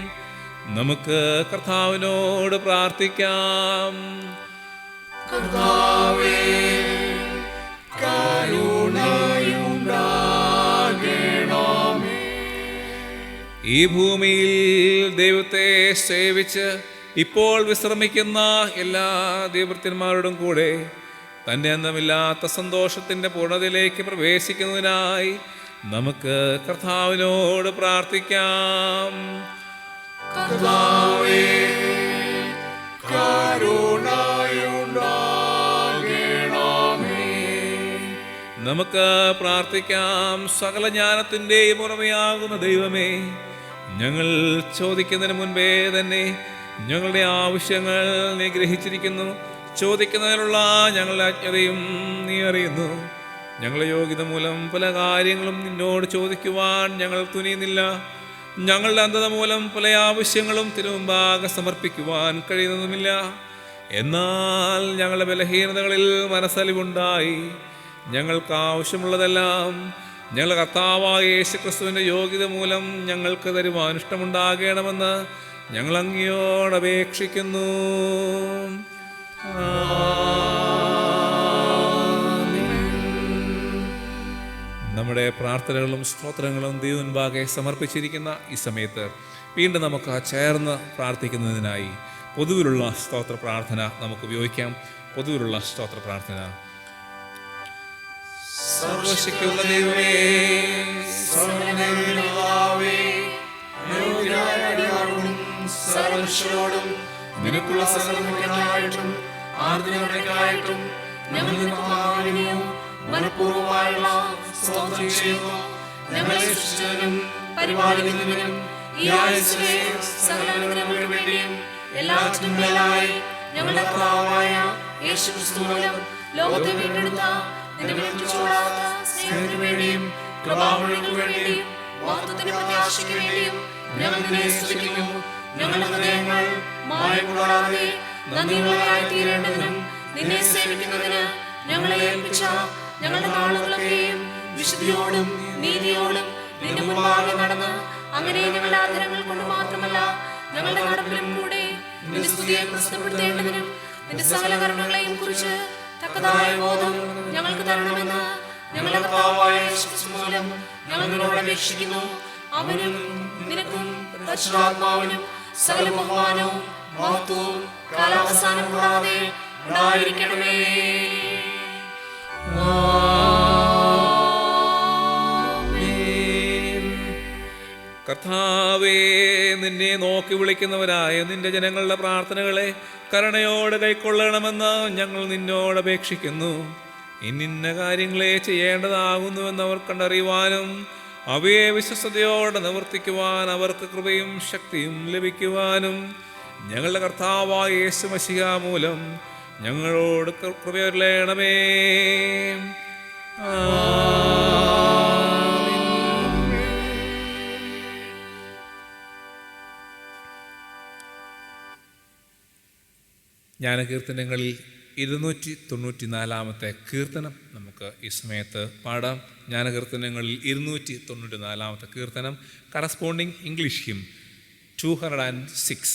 നമുക്ക് കർത്താവിനോട് പ്രാർത്ഥിക്കാം. ഈ ഭൂമിയിൽ ദൈവത്തെ സേവിച്ച് ഇപ്പോൾ വിശ്രമിക്കുന്ന എല്ലാ ദൈവഭൃത്യന്മാരോടും കൂടെ തൻ്റെ അന്തമില്ലാത്ത സന്തോഷത്തിൻ്റെ പൂർണ്ണതയിലേക്ക് പ്രവേശിക്കുന്നതിനായി നമുക്ക് കർത്താവിനോട് പ്രാർത്ഥിക്കാം. നമുക്ക് പ്രാർത്ഥിക്കാം. സകല ജ്ഞാനത്തിൻ്റെയും ഉറവയാകുന്ന ദൈവമേ, ഞങ്ങൾ ചോദിക്കുന്നതിന് മുൻപേ തന്നെ ഞങ്ങളുടെ ആവശ്യങ്ങൾ നീ ഗ്രഹിച്ചിരിക്കുന്നു. ചോദിക്കുന്നതിനുള്ള ഞങ്ങളുടെ അജ്ഞതയും നീ അറിയുന്നു. ഞങ്ങളുടെ യോഗ്യത മൂലം പല കാര്യങ്ങളും നിന്നോട് ചോദിക്കുവാൻ ഞങ്ങൾ തുനിയുന്നില്ല. ഞങ്ങളുടെ അന്ധത മൂലം പല ആവശ്യങ്ങളും തിരുമുമ്പാകെ സമർപ്പിക്കുവാൻ കഴിയുന്നതുമില്ല. എന്നാൽ ഞങ്ങളുടെ ബലഹീനതകളിൽ മനസ്സലിവുണ്ടായി ഞങ്ങൾക്ക് ആവശ്യമുള്ളതെല്ലാം ഞങ്ങളുടെ കർത്താവായ യേശുക്രിസ്തുവിൻ്റെ യോഗ്യത മൂലം ഞങ്ങൾക്ക് തരുവാൻ ഇഷ്ടമുണ്ടാകണമെന്ന് ഞങ്ങൾ അങ്ങയോട് അപേക്ഷിക്കുന്നു. നമ്മുടെ പ്രാർത്ഥനകളും സ്തോത്രങ്ങളും ദൈവമുൻപാകെ സമർപ്പിച്ചിരിക്കുന്ന ഈ സമയത്ത് വീണ്ടും നമുക്ക് ചേർന്ന് പ്രാർത്ഥിക്കുന്നതിനായി പൊതുവിലുള്ള സ്തോത്ര പ്രാർത്ഥന നമുക്ക് ഉപയോഗിക്കാം. പൊതുവിലുള്ള സ്തോത്ര പ്രാർത്ഥന. സർവശക്തിയുള്ള ദൈവമേ, സർവശക്തനോടും നിനക്കുള്ള സകലങ്ങൾക്കായിട്ടും ആർദ്രതയ്ക്കായിട്ടും ഞങ്ങൾ നിനക്കും മനഃപൂർവ്വമായുള്ള സ്തോത്രം ചെയ്യുന്നു. ഞങ്ങളെ സൃഷ്ടിച്ചവനും പരിപാലിക്കുന്നവനും ഈ ആയുസ്സിലെ സകല അനുഗ്രഹങ്ങൾക്ക് വേണ്ടിയും എല്ലാറ്റിനും മേലായി ഞങ്ങളുടെ കർത്താവായ യേശുക്രിസ്തു മൂലം ലോകത്തെ വീണ്ടെടുത്ത നിന്റെ വിട്ടുചൂടാത്ത സ്നേഹത്തിനു വേണ്ടിയും കൃപാവഴികൾക്ക് വേണ്ടിയും വാഗ്ദത്തത്തിന്റെ പ്രത്യാശയ്ക്ക് വേണ്ടിയും ഞങ്ങൾ നിന്നെ സ്തുതിക്കുന്നു. ഞങ്ങളുടെ ഹൃദയങ്ങൾ മായം കൂടാതെ നന്ദിയുള്ളവരായി തീരേണ്ടതിനും നിന്നെ സേവിക്കുന്നതിന് ഞങ്ങളെ ഏൽപ്പിച്ച ഞങ്ങളുടെ നാളുകളൊക്കെയും വിശുദ്ധിയോടും നീതിയോടും നിന്റെ മുൻപാകെ നടന്ന് അങ്ങനെ ഞങ്ങളുടെ ആദരങ്ങൾ കൊണ്ട് മാത്രമല്ല ഞങ്ങളുടെ നടപ്പിലും കൂടെ നിന്റെ സ്തുതിയെ പ്രസിദ്ധപ്പെടുത്തേണ്ടതിനും നിന്റെ സകല കരുണകളെയും കുറിച്ച് തക്കതായ ബോധം ഞങ്ങൾക്ക് തരണമെന്ന് ഞങ്ങളുടെ കർത്താവായ യേശുക്രിസ്തു മൂലം ഞങ്ങൾ നിന്നോട് അപേക്ഷിക്കുന്നു. അവനും നിനക്കും പരിശുദ്ധാത്മാവിനും സകല ബഹുമാനവും മഹത്വവും കാലാവസാനം കൂടാതെ ഉണ്ടായിരിക്കണമേ. കർത്താവേ, നിന്നെ നോക്കി വിളിക്കുന്നവരായ നിന്റെ ജനങ്ങളുടെ പ്രാർത്ഥനകളെ കരുണയോടെ കൈക്കൊള്ളണമെന്ന് ഞങ്ങൾ നിന്നോട് അപേക്ഷിക്കുന്നു. ഇന്നിന്ന കാര്യങ്ങളെ ചെയ്യേണ്ടതാകുന്നുവെന്ന് അവർ കണ്ടറിയുവാനും അവയെ വിശ്വസ്തയോടെ നിവർത്തിക്കുവാൻ അവർക്ക് കൃപയും ശക്തിയും ലഭിക്കുവാനും ഞങ്ങളുടെ കർത്താവായ യേശു മശിഹ മൂലം ഞങ്ങളോട് കൃപയരുളേണമേ. ജ്ഞാനകീർത്തനങ്ങളിൽ 294 കീർത്തനം നമുക്ക് ഈ സമയത്ത് പാടാം. ജ്ഞാനകീർത്തനങ്ങളിൽ 294 കീർത്തനം, കറസ്പോണ്ടിങ് ഇംഗ്ലീഷ് ഹിം 206.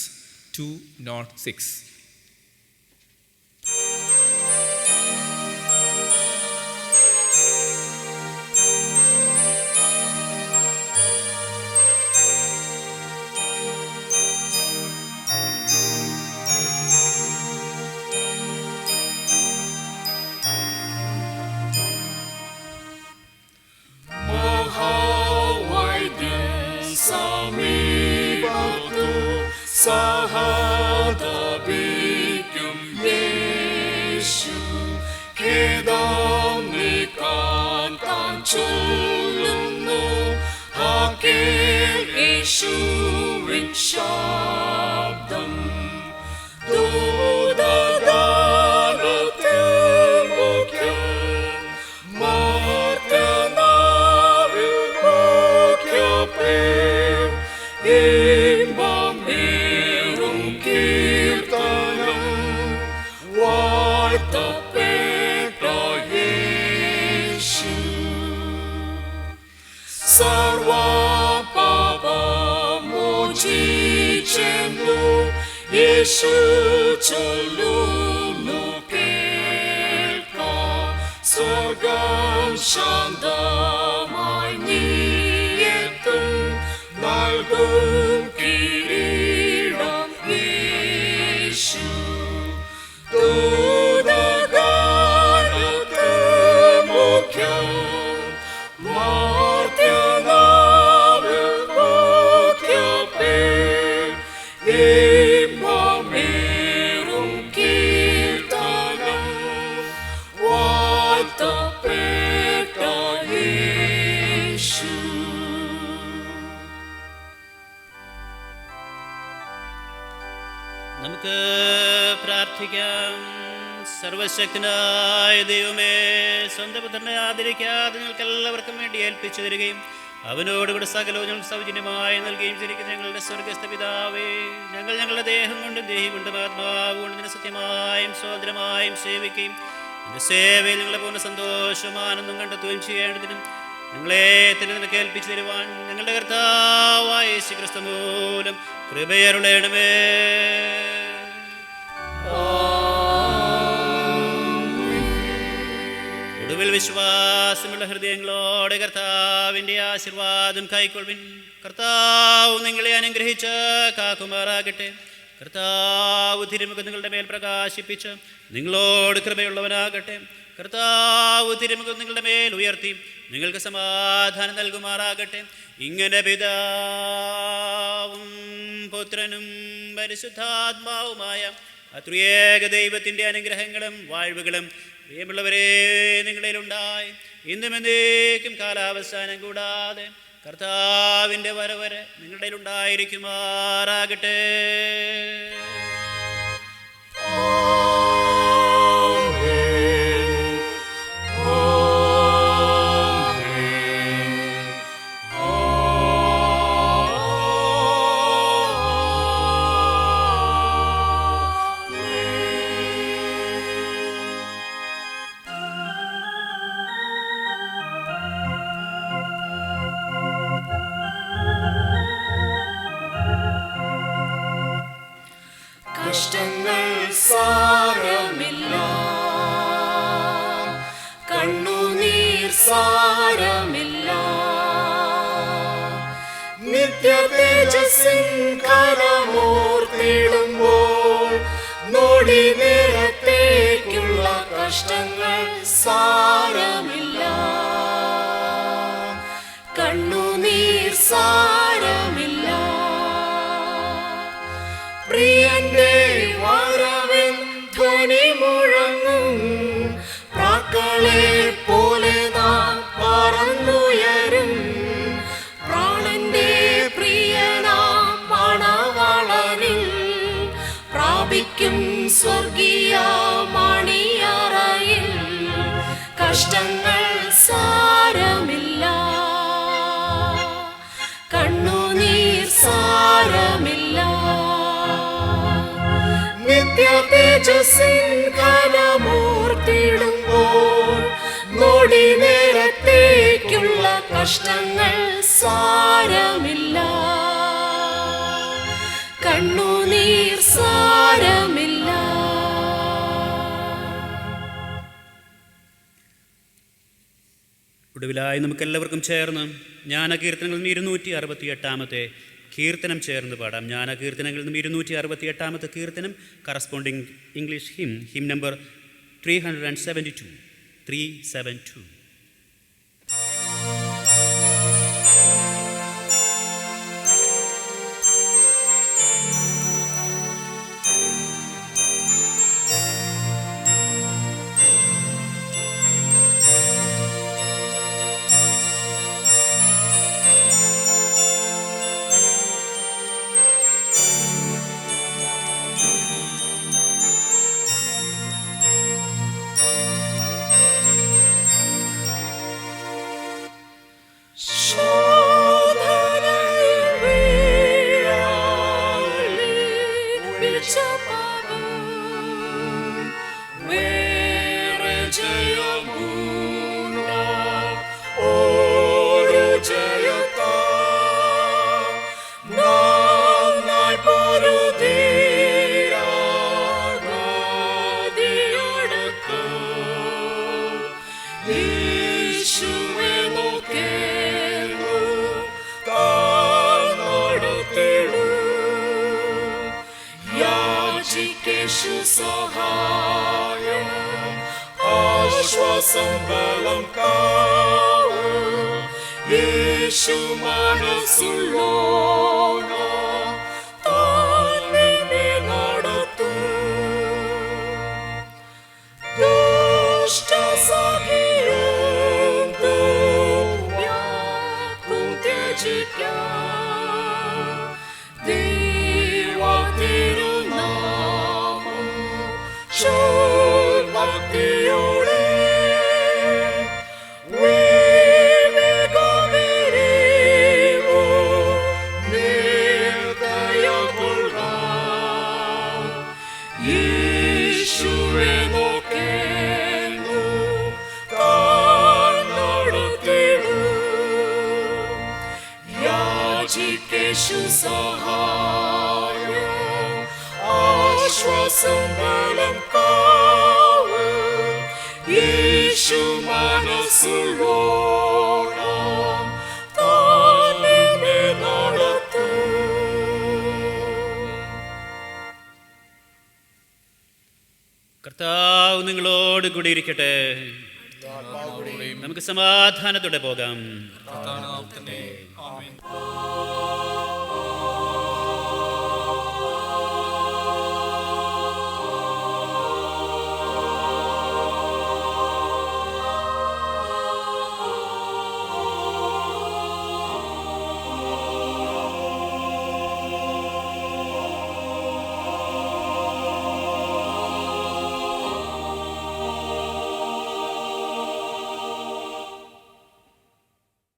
ശബ്ദം ദൂതഗാനത്തിൽ മുഖ്യം മാർത്തനാവിൽ മുഖ്യപേർ ഇമ്പമേറും കീർത്തനം വാഴ്ത്തപ്പെട്ട യേശു സർവപാപമോചിച്ചെന്നു യേശു ചൊല്ലുന്നു കേൾക്കാം സ്വർഗം ശാന്തമായി നീയെത്തും നൽകും കിരീടം യേശു ദൂതഗാനത്തിൽ മുഖ്യം മാർത്യനാവിൽ മുഖ്യപേർ ഇമ്പമേറും കീർത്തനം വാഴ്ത്തപ്പെട്ട യേശു. നമുക്ക് പ്രാർത്ഥിക്കാം. സർവശക്തനായ ദൈവമേ, സ്വന്തം പുത്രനെ ആദരിക്കാതെ ഞങ്ങൾക്കെല്ലാവർക്കും വേണ്ടി ഏൽപ്പിച്ചു തരികയും അവനോടുകൂടെ സകലവും ഞങ്ങൾ സൗജന്യമായി നൽകുകയും ചെയ്തിരിക്കുന്ന ഞങ്ങളുടെ സ്വർഗസ്ഥ പിതാവേ, ഞങ്ങൾ ഞങ്ങളുടെ ദേഹം കൊണ്ടും ദേഹി കൊണ്ടും ആത്മാവ് കൊണ്ടും നിന്നെ സത്യമായും സ്വതന്ത്രമായും സേവിക്കുകയും നിന്റെ സേവയിൽ ഞങ്ങളെ പൂർണ്ണ സന്തോഷവും ആനന്ദം കണ്ടെത്തുകയും ചെയ്യേണ്ടതിനും ഞങ്ങളെ തന്നെ നിനക്ക് ഏൽപ്പിച്ചു തരുവാൻ ഞങ്ങളുടെ കർത്താവായ യേശുക്രിസ്തു മൂലം കൃപയരുളേണമേ. ഒടുവിൽ വിശ്വാസമുള്ള ഹൃദയങ്ങളോടെ കർത്താവിൻ്റെ ആശീർവാദം കൈക്കൊള്ളുവിൻ. കർത്താവ് നിങ്ങളെ അനുഗ്രഹിച്ച് കാക്കുമാറാകട്ടെ. കർത്താവ് തിരുമുഖം നിങ്ങളുടെ മേൽ പ്രകാശിപ്പിച്ച് നിങ്ങളോട് കൃപയുള്ളവനാകട്ടെ. കർത്താവ് തിരുമുഖം നിങ്ങളുടെ മേൽ ഉയർത്തി നിങ്ങൾക്ക് സമാധാനം നൽകുമാറാകട്ടെ. ഇങ്ങനെ പിതാവും പുത്രനും പരിശുദ്ധാത്മാവുമായ അത്രിയേക ദൈവത്തിൻ്റെ അനുഗ്രഹങ്ങളും വാഴ്വുകളും പ്രിയമുള്ളവരെ നിങ്ങളിലുണ്ടായി ഇന്നും എന്നേക്കും കാലാവസാനം കൂടാതെ കർത്താവിൻ്റെ വരവരെ നിങ്ങളുടെ ഉണ്ടായിരിക്കുമാറാകട്ടെ. കഷ്ടങ്ങൾ സാരമില്ല, കണ്ണുനീർ സാരമില്ല, നിത്യ തേജസ്സിൻ കരമോർത്തിടുമ്പോൾ നോടി നേരത്തേക്കുള്ള കഷ്ടങ്ങൾ സാരമില്ല, കണ്ണുനീർ സാരമില്ല. പ്രിയന്റെ വരവിൻ ധ്വനി മുഴങ്ങും, പ്രാക്കളെ പോലെ നാം പറന്നുയരും. പ്രാണന്റെ പ്രിയനാം മണവാളനിൽ പ്രാപിക്കും സ്വർഗീയ മണിയറയിൽ. കഷ്ടങ്ങൾ സാരമില്ല, കണ്ണുനീർ സാരമില്ല, നിത്യ തേജസ്സിൻ കരമോർത്തിടുമ്പോൾ നോടി നേരത്തേക്കുള്ള കഷ്ടങ്ങൾ സാരമില്ല, കണ്ണുനീർ സാരമില്ല. ഒടുവിലായി നമുക്കെല്ലാവർക്കും ചേർന്ന് ജ്ഞാനകീർത്തനങ്ങളിൽ നിന്ന് 268 കീർത്തനം ചേർന്ന് പാടാം. ജ്ഞാനകീർത്തനങ്ങളിൽ നിന്നും 268 കീർത്തനം, കറസ്പോണ്ടിങ് ഇംഗ്ലീഷ് ഹിം നമ്പർ 372. യേശു സഹായം ആശ്വാസം ബലം കാവ് യേശു മനസ്സുള്ളോണം തന്നെ നടത്തും ദുഷ്ടസഖിയും ദുർവ്യാകും ത്യജിക്കാം ദൈവതിരുനാമം ശുഭക്തിയോടെ യേശു സഹായം ആശ്വാസം ബലം കാവ് യേശു മനസ്സുള്ളോണം തന്നെ നടത്തും. കർത്താവ് നിങ്ങളോട് കൂടി ഇരിക്കട്ടെ. നമുക്ക് സമാധാനത്തോടെ പോകാം. കർത്താവിന്റെ നാമത്തിൽ ആമേൻ.